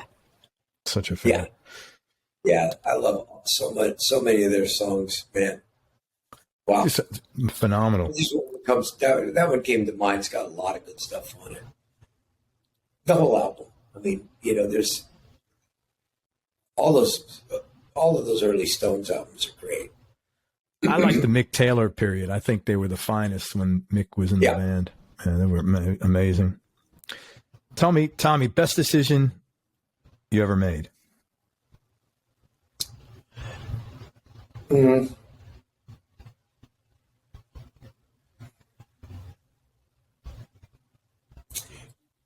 Such a fan. Yeah, I love so much. So many of their songs, man. Wow, just phenomenal. This one comes down. That one came to mind. It's got a lot of good stuff on it. The whole album. I mean, there's all of those early Stones albums are great. I like the Mick Taylor period. I think they were the finest when Mick was in the band. Yeah, they were amazing. Tell me, Tommy, best decision you ever made?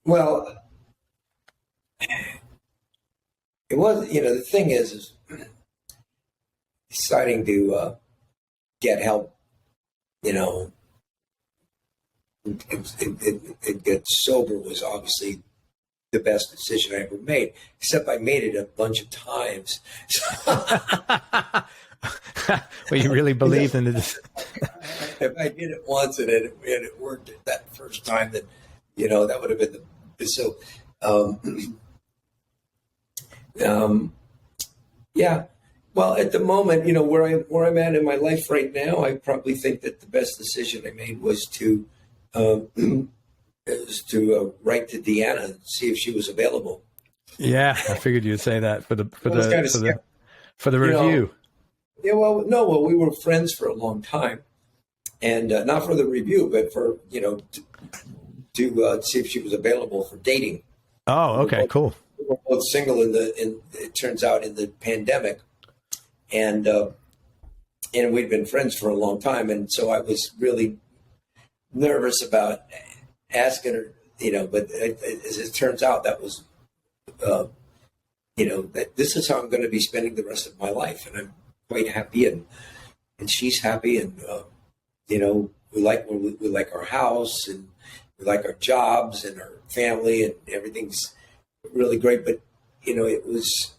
Well, it was, the thing is deciding to get help, and get sober was obviously the best decision I ever made, except I made it a bunch of times. Well, you really believed in it. If I did it once and it worked that first time, then, that would have been so, yeah. Well, at the moment, where I'm at in my life right now, I probably think that the best decision I made was to write to Deanna and see if she was available. Yeah, I figured you'd say that for the review. Well, we were friends for a long time, and not for the review, but for to see if she was available for dating. Oh, okay, cool. We were both single it turns out in the pandemic, and we'd been friends for a long time, and so I was really nervous about asking her, but as it turns out, that was, that this is how I'm going to be spending the rest of my life, and I'm quite happy, and she's happy, and we like our house, and we like our jobs and our family, and everything's really great. But it was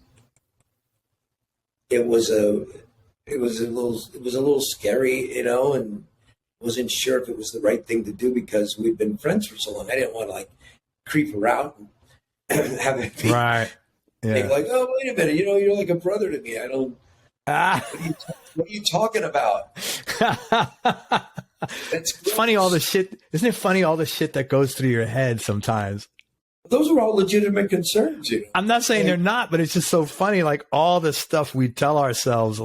a little scary, and wasn't sure if it was the right thing to do because we've been friends for so long. I didn't want to creep her out and have it be right. Yeah. like, oh, wait a minute, you're like a brother to me. I don't. What are you talking about? It's funny all the shit. Isn't it funny all the shit that goes through your head sometimes? Those are all legitimate concerns. I'm not saying they're not, but it's just so funny. All the stuff we tell ourselves,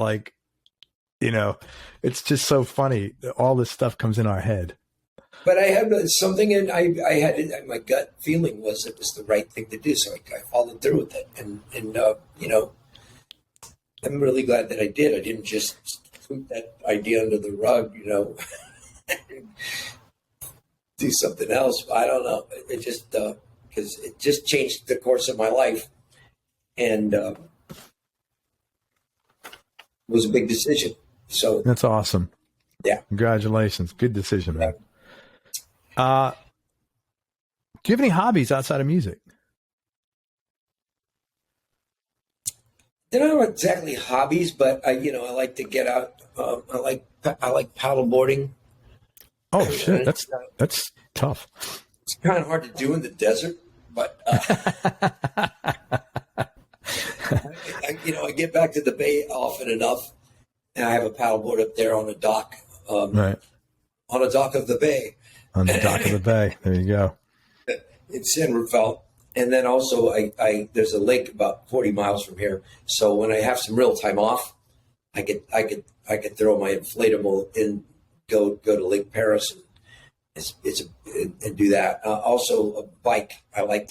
it's just so funny. All this stuff comes in our head. But I had something, and I had my gut feeling was it was the right thing to do, so I followed through with it, and I'm really glad that I did. I didn't just sweep that idea under the rug, do something else. I don't know. It just because it just changed the course of my life, and was a big decision. So that's awesome. Yeah. Congratulations. Good decision, man. Do you have any hobbies outside of music? They're not exactly hobbies, but I like to get out. I like paddleboarding. Oh shit, that's tough. It's kind of hard to do in the desert, but I get back to the bay often enough, and I have a paddleboard up there on a dock, right, on a dock of the bay. On the dock of the bay. There you go. In San Rafael. And then also there's a lake about 40 miles from here. So when I have some real time off, I could throw my inflatable in, go to Lake Paris and do that. Also a bike. I ride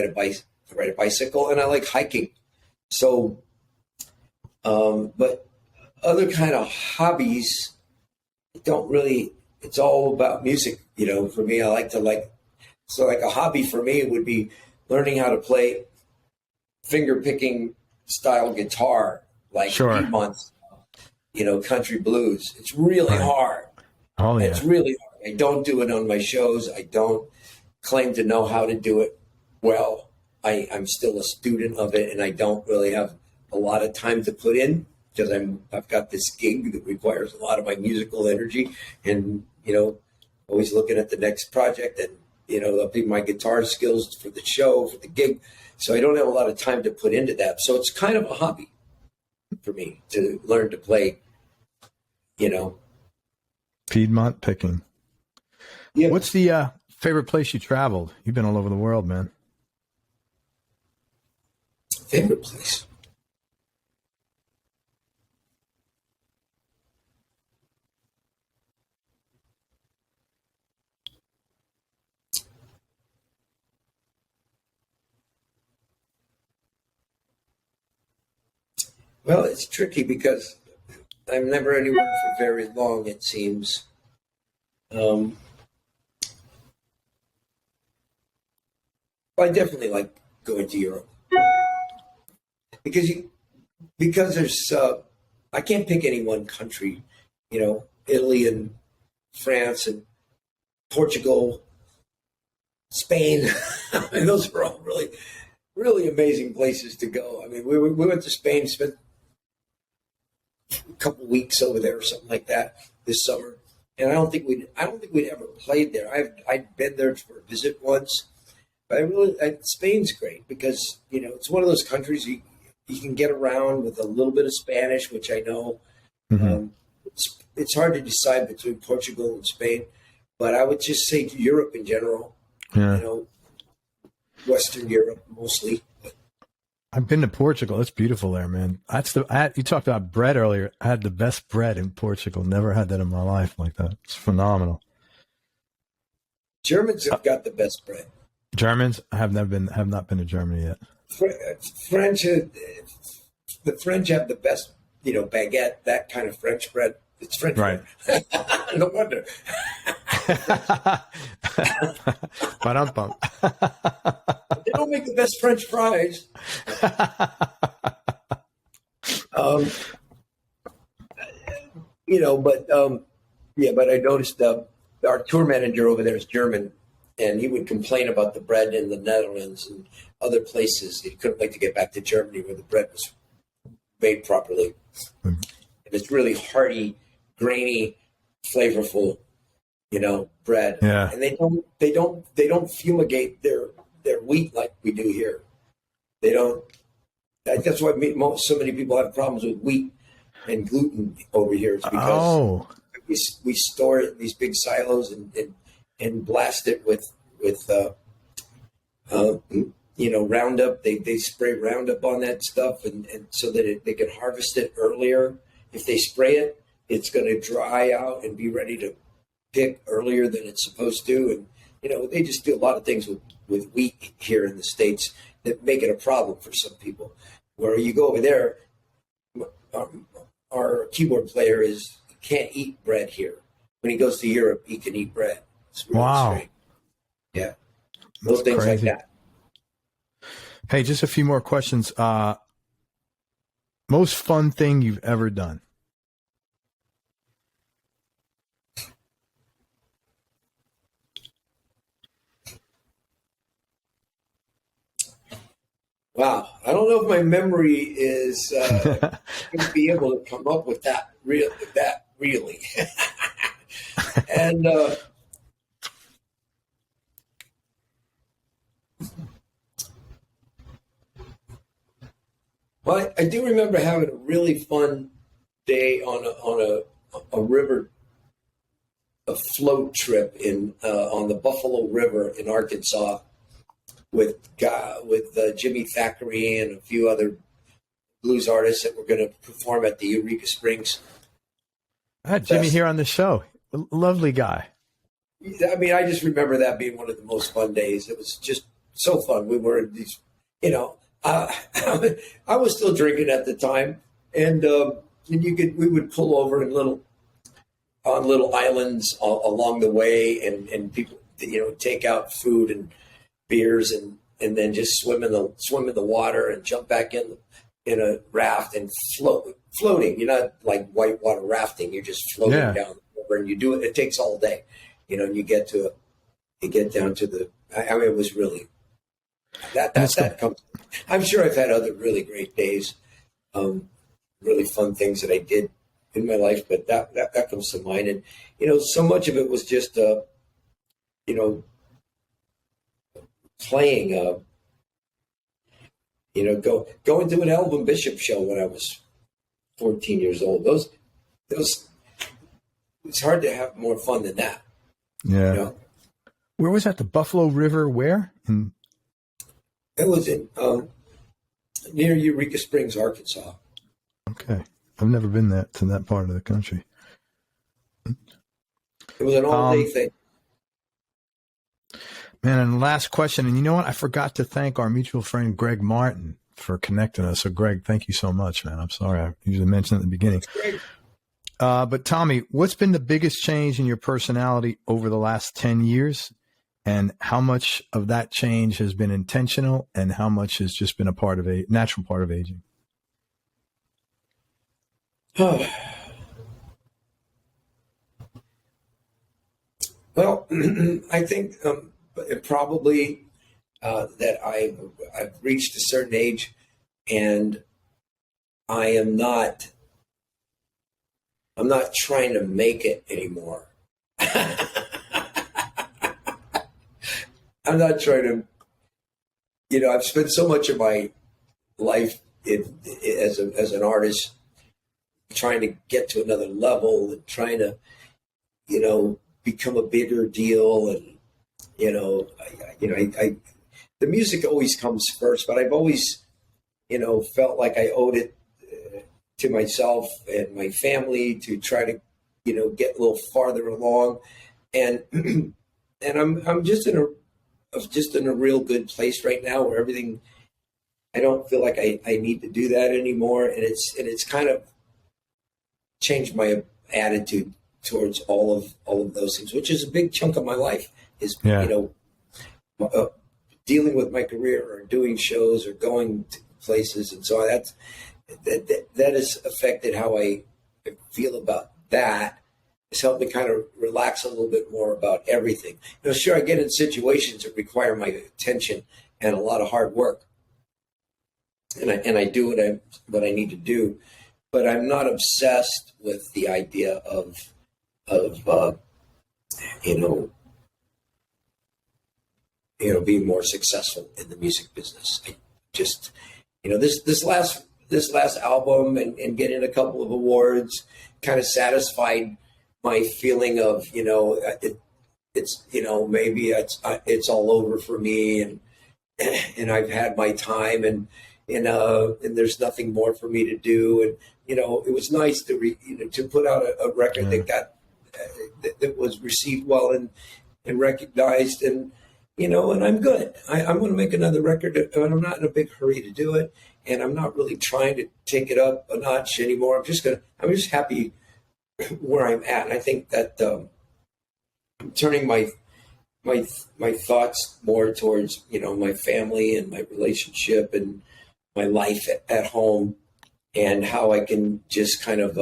a bicycle, and I like hiking. So, but other kind of hobbies don't really, it's all about music. For me, I like to so a hobby for me would be learning how to play finger picking style guitar, sure. Piedmont, country blues. It's really hard. Oh yeah. It's really hard. I don't do it on my shows. I don't claim to know how to do it well. I'm still a student of it, and I don't really have a lot of time to put in because I've got this gig that requires a lot of my musical energy, and always looking at the next project and upping my guitar skills for the show, for the gig. So I don't have a lot of time to put into that. So it's kind of a hobby for me to learn to play, Piedmont picking. Yeah. What's the favorite place you traveled? You've been all over the world, man. Favorite place? Well, it's tricky because I'm never anywhere for very long, it seems. I definitely like going to Europe because there's I can't pick any one country, Italy and France and Portugal, Spain. I mean, those are all really, really amazing places to go. I mean, we went to Spain, spent a couple weeks over there or something like that this summer. And I don't think we'd ever played there. I'd been there for a visit once, but Spain's great because it's one of those countries you can get around with a little bit of Spanish, which I know. Mm-hmm. It's hard to decide between Portugal and Spain, but I would just say Europe in general. Yeah. Western Europe mostly. I've been to Portugal. It's beautiful there, man. You talked about bread earlier. I had the best bread in Portugal. Never had that in my life like that. It's phenomenal. Germans have got the best bread. Germans? I have not been to Germany yet. French, the French have the best, baguette, that kind of French bread. It's French right? Bread. No wonder. Ba-dum-bum. They don't make the best French fries. But I noticed our tour manager over there is German, and he would complain about the bread in the Netherlands and other places. He couldn't wait to get back to Germany where the bread was made properly. And it's really hearty, grainy, flavorful, bread. Yeah. And they don't fumigate their wheat like we do here. They don't. That's why so many people have problems with wheat and gluten over here. It's because we store it in these big silos and blast it with Roundup. They spray Roundup on that stuff and so that they can harvest it earlier. If they spray it, it's going to dry out and be ready to pick earlier than it's supposed to. And they just do a lot of things with wheat here in the States that make it a problem for some people. Where you go over there, our keyboard player can't eat bread here. When he goes to Europe, he can eat bread. It's really strange. Yeah. Little things crazy. like that. Hey, just a few more questions. Most fun thing you've ever done? Wow. I don't know if my memory is going to be able to come up with that really. And well, I do remember having a really fun day on a river, a float trip on the Buffalo River in Arkansas with Jimmy Thackeray and a few other blues artists that were going to perform at the Eureka Springs. I had Jimmy here on the show. Lovely guy. I mean, I just remember that being one of the most fun days. It was just so fun. We were in these, I was still drinking at the time, and we would pull over on little islands along the way, and people, take out food and beers, and then just swim in the water and jump back in a raft and floating. You're not like whitewater rafting. You're just floating down the river, and you do it. It takes all day, and you get down to the. I mean, it was really that comes. I'm sure I've had other really great days, really fun things that I did in my life, but that comes to mind. And so much of it was just playing. Going to an Elvin Bishop show when I was 14 years old. Those it's hard to have more fun than that. Yeah. Where was that? The Buffalo River? Where? It was in near Eureka Springs, Arkansas. Okay, I've never been to that part of the country. It was an all-day thing. Man, and last question, and you know what? I forgot to thank our mutual friend Greg Martin for connecting us. So, Greg, thank you so much, man. I'm sorry, I usually mention it at the beginning. But Tommy, what's been the biggest change in your personality over the last 10 years? And how much of that change has been intentional and how much has just been a natural part of aging? Well, I think probably that I've reached a certain age, and I am not. I'm not trying to make it anymore. I'm not trying to. I've spent so much of my life as an artist trying to get to another level and trying to, become a bigger deal. And, the music always comes first, but I've always, felt like I owed it to myself and my family to try to, get a little farther along. And, and I'm just in a real good place right now where everything, I don't feel like I need to do that anymore. And it's kind of changed my attitude towards all of those things, which is a big chunk of my life is, dealing with my career or doing shows or going to places. And so that has affected how I feel about that. It's helped me kind of relax a little bit more about everything. Sure, I get in situations that require my attention and a lot of hard work. And I do what I need to do, but I'm not obsessed with the idea of being more successful in the music business. I just, this last album and getting a couple of awards kind of satisfied my feeling of, it's maybe it's all over for me and I've had my time and there's nothing more for me to do. And, it was nice to put out a record that was received well and recognized and I'm good. I'm going to make another record and I'm not in a big hurry to do it. And I'm not really trying to take it up a notch anymore. I'm just happy where I'm at. And I think that I'm turning my thoughts more towards, my family and my relationship and my life at home and how I can just kind of,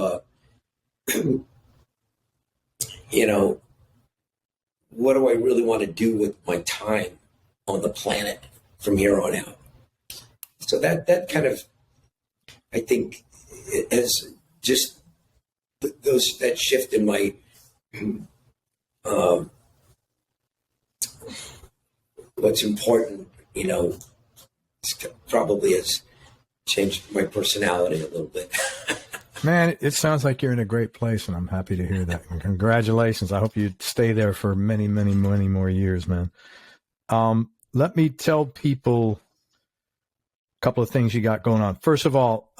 what do I really want to do with my time on the planet from here on out? So that kind of, I think, it has just that shift in my what's important, probably has changed my personality a little bit. Man, it sounds like you're in a great place, and I'm happy to hear that. And congratulations. I hope you stay there for many, many, many more years, man. Let me tell people a couple of things you got going on. First of all,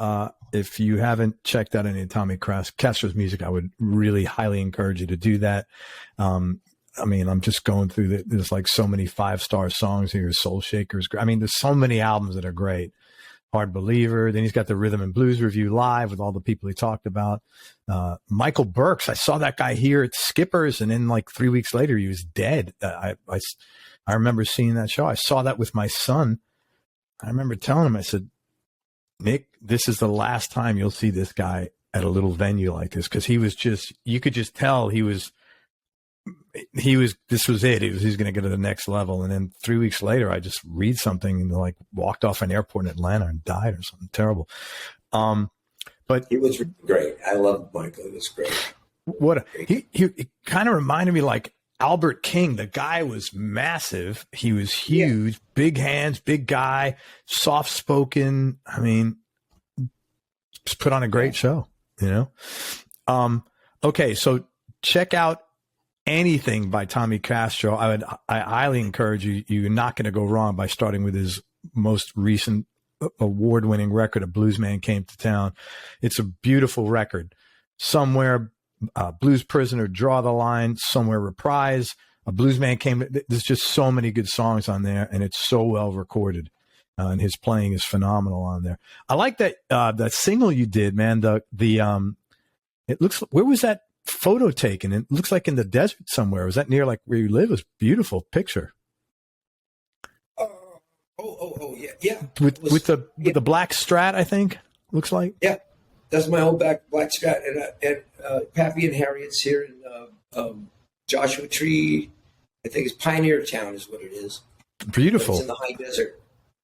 if you haven't checked out any of Tommy Castro's music, I would really highly encourage you to do that. I'm just going through there's like so many 5-star songs here, Soul Shakers. There's so many albums that are great. Hard Believer. Then he's got the Rhythm and Blues Review live with all the people he talked about. Michael Burks. I saw that guy here at Skipper's, and then like 3 weeks later, he was dead. I remember seeing that show. I saw that with my son. I remember telling him, I said, Nick, this is the last time you'll see this guy at a little venue like this. Cause you could just tell this was it. He was going to get to the next level. And then 3 weeks later, I just read something and like walked off an airport in Atlanta and died or something terrible. But he was great. I loved Michael. He was great. He kind of reminded me like Albert King. The guy was massive. He was huge, big hands, big guy, soft spoken. Just put on a great show, Okay. So check out anything by Tommy Castro. I highly encourage you. You're not going to go wrong by starting with his most recent award-winning record, A Bluesman Came to Town. It's a beautiful record. Somewhere, Blues Prisoner, Draw the Line, Somewhere Reprise, A Bluesman Came. There's just so many good songs on there, and it's so well recorded. And his playing is phenomenal on there. I like that that single you did, man. It looks. Where was that photo taken? It looks like in the desert somewhere. Was that near like where you live? It was a beautiful picture. Yeah. With the black Strat, I think. Looks like. Yeah. That's my old black Strat, and Pappy and Harriet's here in Joshua Tree. I think it's Pioneer Town is what it is. Beautiful. It's in the high desert,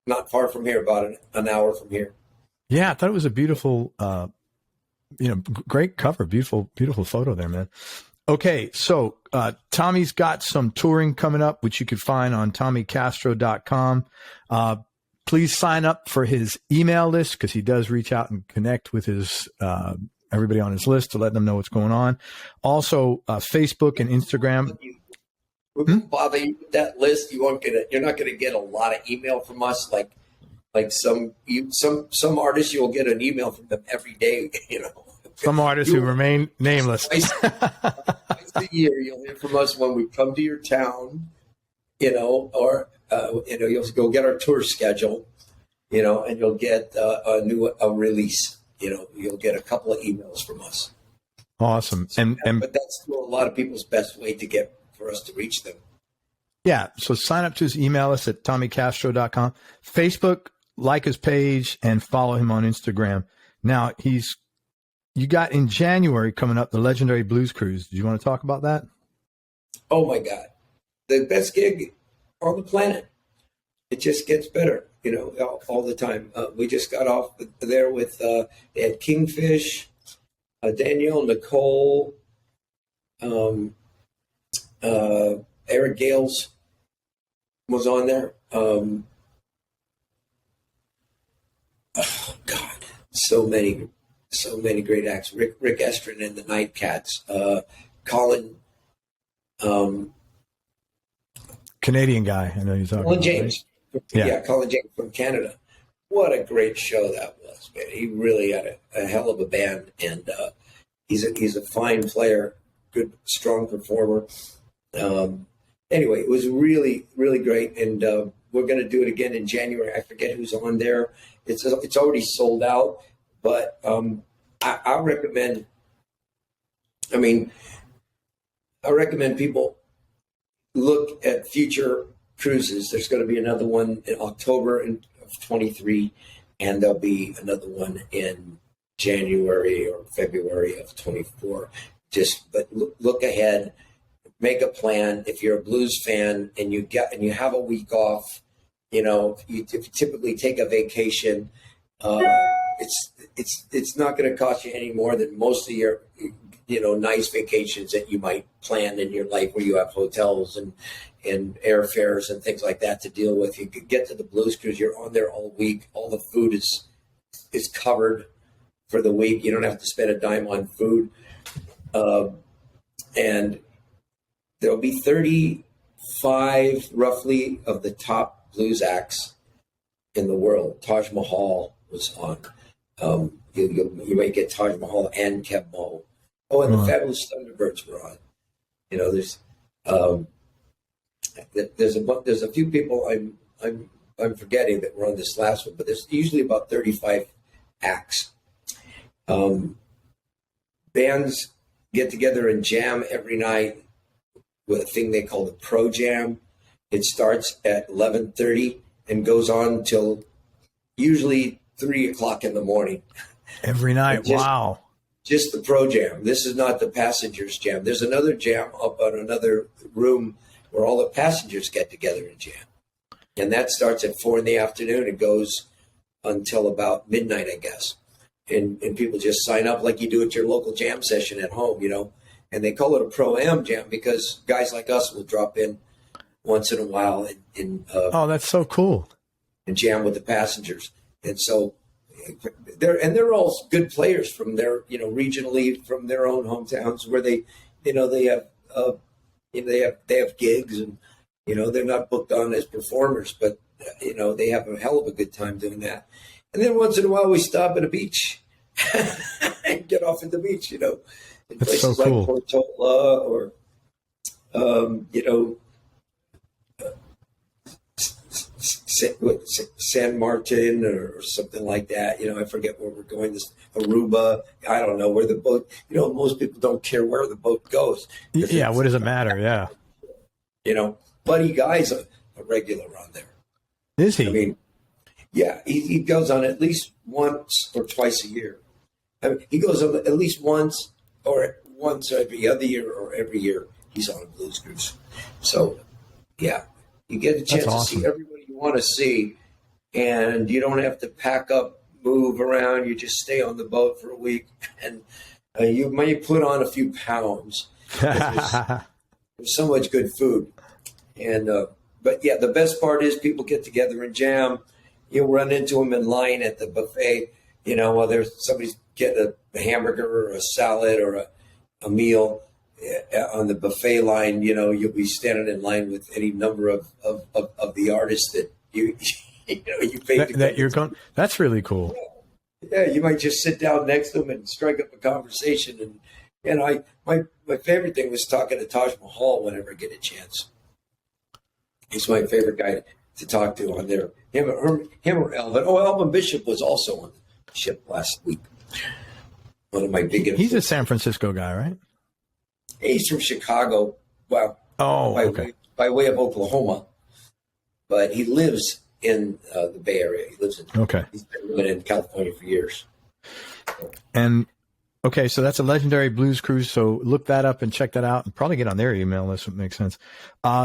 not far from here, about an hour from here. Yeah, I thought it was a beautiful, great cover. Beautiful photo there, man. Okay, so Tommy's got some touring coming up, which you can find on TommyCastro.com. Please sign up for his email list because he does reach out and connect with his everybody on his list to let them know what's going on. Also, Facebook and Instagram. We're going to bother you with that list. You're not going to get a lot of email from us. Like some artists, you'll get an email from them every day. Some artists who remain nameless. Twice a year, you'll hear from us when we come to your town. Or you'll go get our tour schedule. And you'll get a release. You'll get a couple of emails from us. Awesome. But that's still a lot of people's best way for us to reach them. Yeah. So sign up to his email list at TommyCastro.com. Facebook, like his page, and follow him on Instagram. Now, you got in January coming up the legendary Blues Cruise. Do you want to talk about that? Oh, my God. The best gig on the planet. It just gets better, all the time. We just got off there with, they had Kingfish, Danielle, Nicole, Eric Gales was on there. Oh God, so many great acts. Rick Estrin and the Nightcats. Colin, Canadian guy. I know you're talking. Colin James. Right? Yeah, Colin James from Canada. What a great show that was, man. He really had a hell of a band, and he's a fine player, good, strong performer. Anyway, it was really, really great, and we're going to do it again in January. I forget who's on there. It's already sold out, but I recommend. I recommend people look at future cruises. There's going to be another one in October of 23, and there'll be another one in January or February of 24. But look ahead. Make a plan. If you're a blues fan and you have a week off, you typically take a vacation. It's not going to cost you any more than most of your nice vacations that you might plan in your life, where you have hotels and airfares and things like that to deal with. You could get to the Blues Cruise. You're on there all week. All the food is covered for the week. You don't have to spend a dime on food, and there'll be 35 roughly of the top blues acts in the world. Taj Mahal was on. You may get Taj Mahal and Kev Moe. Oh, and the Fabulous Thunderbirds were on. There's a few people I'm forgetting that were on this last one, but there's usually about 35 acts. Bands get together and jam every night with a thing they call the Pro Jam. It starts at 11:30 and goes on till usually 3 o'clock in the morning. Every night. Wow. Just the Pro Jam. This is not the Passengers Jam. There's another jam up on another room where all the passengers get together and jam. And that starts at 4 in the afternoon and goes until about midnight, I guess. And people just sign up like you do at your local jam session at home, And they call it a Pro-Am jam because guys like us will drop in once in a while oh, that's so cool. And jam with the passengers. And so they're all good players from their, regionally from their own hometowns where they have gigs and, they're not booked on as performers, but, they have a hell of a good time doing that. And then once in a while we stop at a beach and get off at the beach, in places so cool. Like Portola or, San Martin or something like that. I forget where we're going. This Aruba. I don't know where the boat. Most people don't care where the boat goes. Yeah, what does it matter? Yeah. Buddy Guy's a regular on there. Is he? Yeah, he goes on at least once or twice a year. I mean, he goes at least once every other year or every year. He's on a blues cruise. So, yeah, you get a chance to see everybody you want to see, and you don't have to pack up, move around. You just stay on the boat for a week, and you may put on a few pounds. There's so much good food. And but, yeah, the best part is people get together and jam. You'll run into them in line at the buffet, while there's somebody's getting a hamburger or a salad or a meal on the buffet line. You'll be standing in line with any number of the artists that you paid that you're going. That's really cool. Yeah, you might just sit down next to them and strike up a conversation. And my favorite thing was talking to Taj Mahal whenever I get a chance. He's my favorite guy to talk to on there. Him or Elvin. Oh, Elvin Bishop was also on the ship last week. One of my big influences. He's a San Francisco guy, right? He's from Chicago. Well, okay. By way of Oklahoma, but he lives in the Bay Area. He lives in. Okay. He's been living in California for years. And okay, so that's a legendary blues cruise. So look that up and check that out, and probably get on their email list. Would make sense.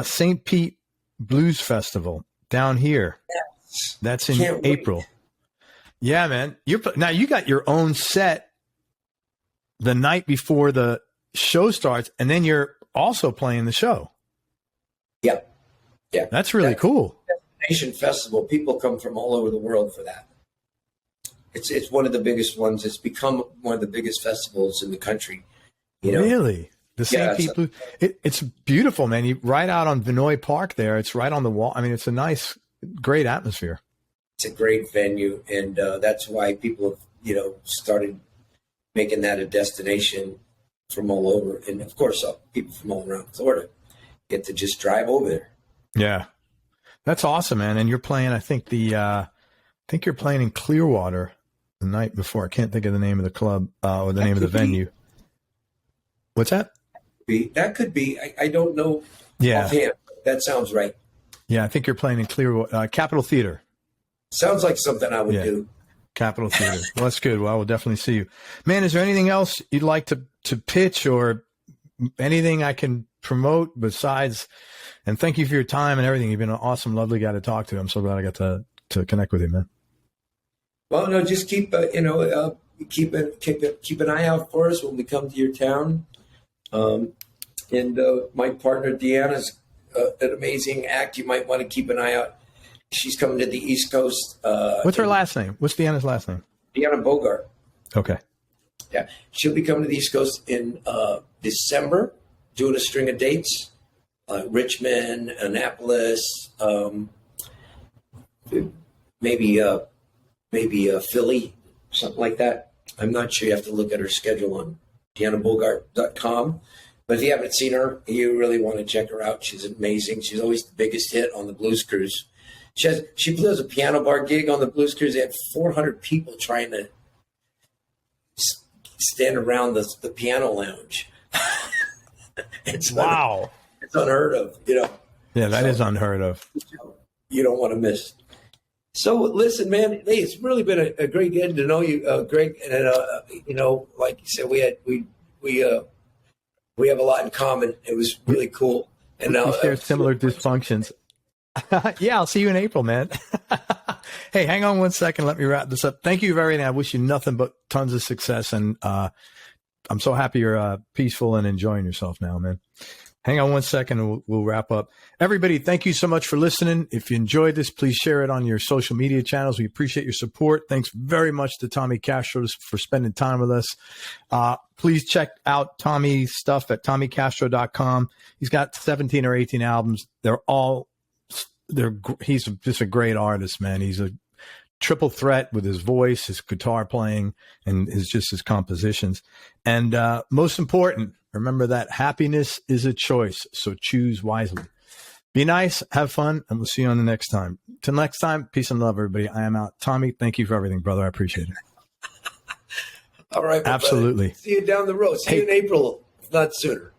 St. Pete Blues Festival down here. Yes. That's in April. Yeah, man. Now you got your own set the night before the show starts, and then you're also playing the show. Yeah. Yeah. That's really cool. Destination festival. People come from all over the world for that. It's one of the biggest ones. It's become one of the biggest festivals in the country. Really? The St. Pete Blues. It's beautiful, man. You right out on Vinoy Park there. It's right on the wall. I mean, it's a nice, great atmosphere. It's a great venue, and that's why people have, started making that a destination from all over. And of course, people from all around Florida get to just drive over there. Yeah, that's awesome, man. And you're playing. I think you're playing in Clearwater the night before. I can't think of the name of the club or the name of the venue. What's that? That could be. I don't know. Yeah, offhand. That sounds right. Yeah, I think you're playing in Clearwater, Capitol Theater. Sounds like something I would do. Capitol Theater. Well, that's good. Well, I will definitely see you. Man, is there anything else you'd like to pitch or anything I can promote besides, and thank you for your time and everything. You've been an awesome, lovely guy to talk to. I'm so glad I got to connect with you, man. Well, no, just keep keep an eye out for us when we come to your town. And my partner, Deanna's an amazing act. You might want to keep an eye out. She's coming to the East Coast. What's her last name? What's Deanna's last name? Deanna Bogart. Okay. Yeah. She'll be coming to the East Coast in December, doing a string of dates. Richmond, Annapolis, maybe Philly, something like that. I'm not sure. You have to look at her schedule on DeannaBogart.com. But if you haven't seen her, you really want to check her out. She's amazing. She's always the biggest hit on the Blues Cruise. She plays a piano bar gig on the Blues Cruise. They had 400 people trying to stand around the piano lounge. Wow. It's unheard of, Yeah, that is unheard of. You don't want to miss. So listen, man, hey, it's really been a great getting to know you, Greg. And like you said, we have a lot in common. It was really cool. And now we share similar dysfunctions. Yeah, I'll see you in April, man. Hey, hang on one second. Let me wrap this up. Thank you very much. I wish you nothing but tons of success. And I'm so happy you're peaceful and enjoying yourself now, man. Hang on one second and we'll wrap up. Everybody, thank you so much for listening. If you enjoyed this, please share it on your social media channels. We appreciate your support. Thanks very much to Tommy Castro for spending time with us. Please check out Tommy's stuff at TommyCastro.com. He's got 17 or 18 albums. He's just a great artist, man. He's a triple threat with his voice, his guitar playing, and his compositions. And most important, remember that happiness is a choice, so choose wisely. Be nice, have fun, and we'll see you on the next time. Till next time, peace and love, everybody. I am out. Tommy, thank you for everything, brother. I appreciate it. All right. Absolutely. Brother. See you down the road. See you in April, if not sooner.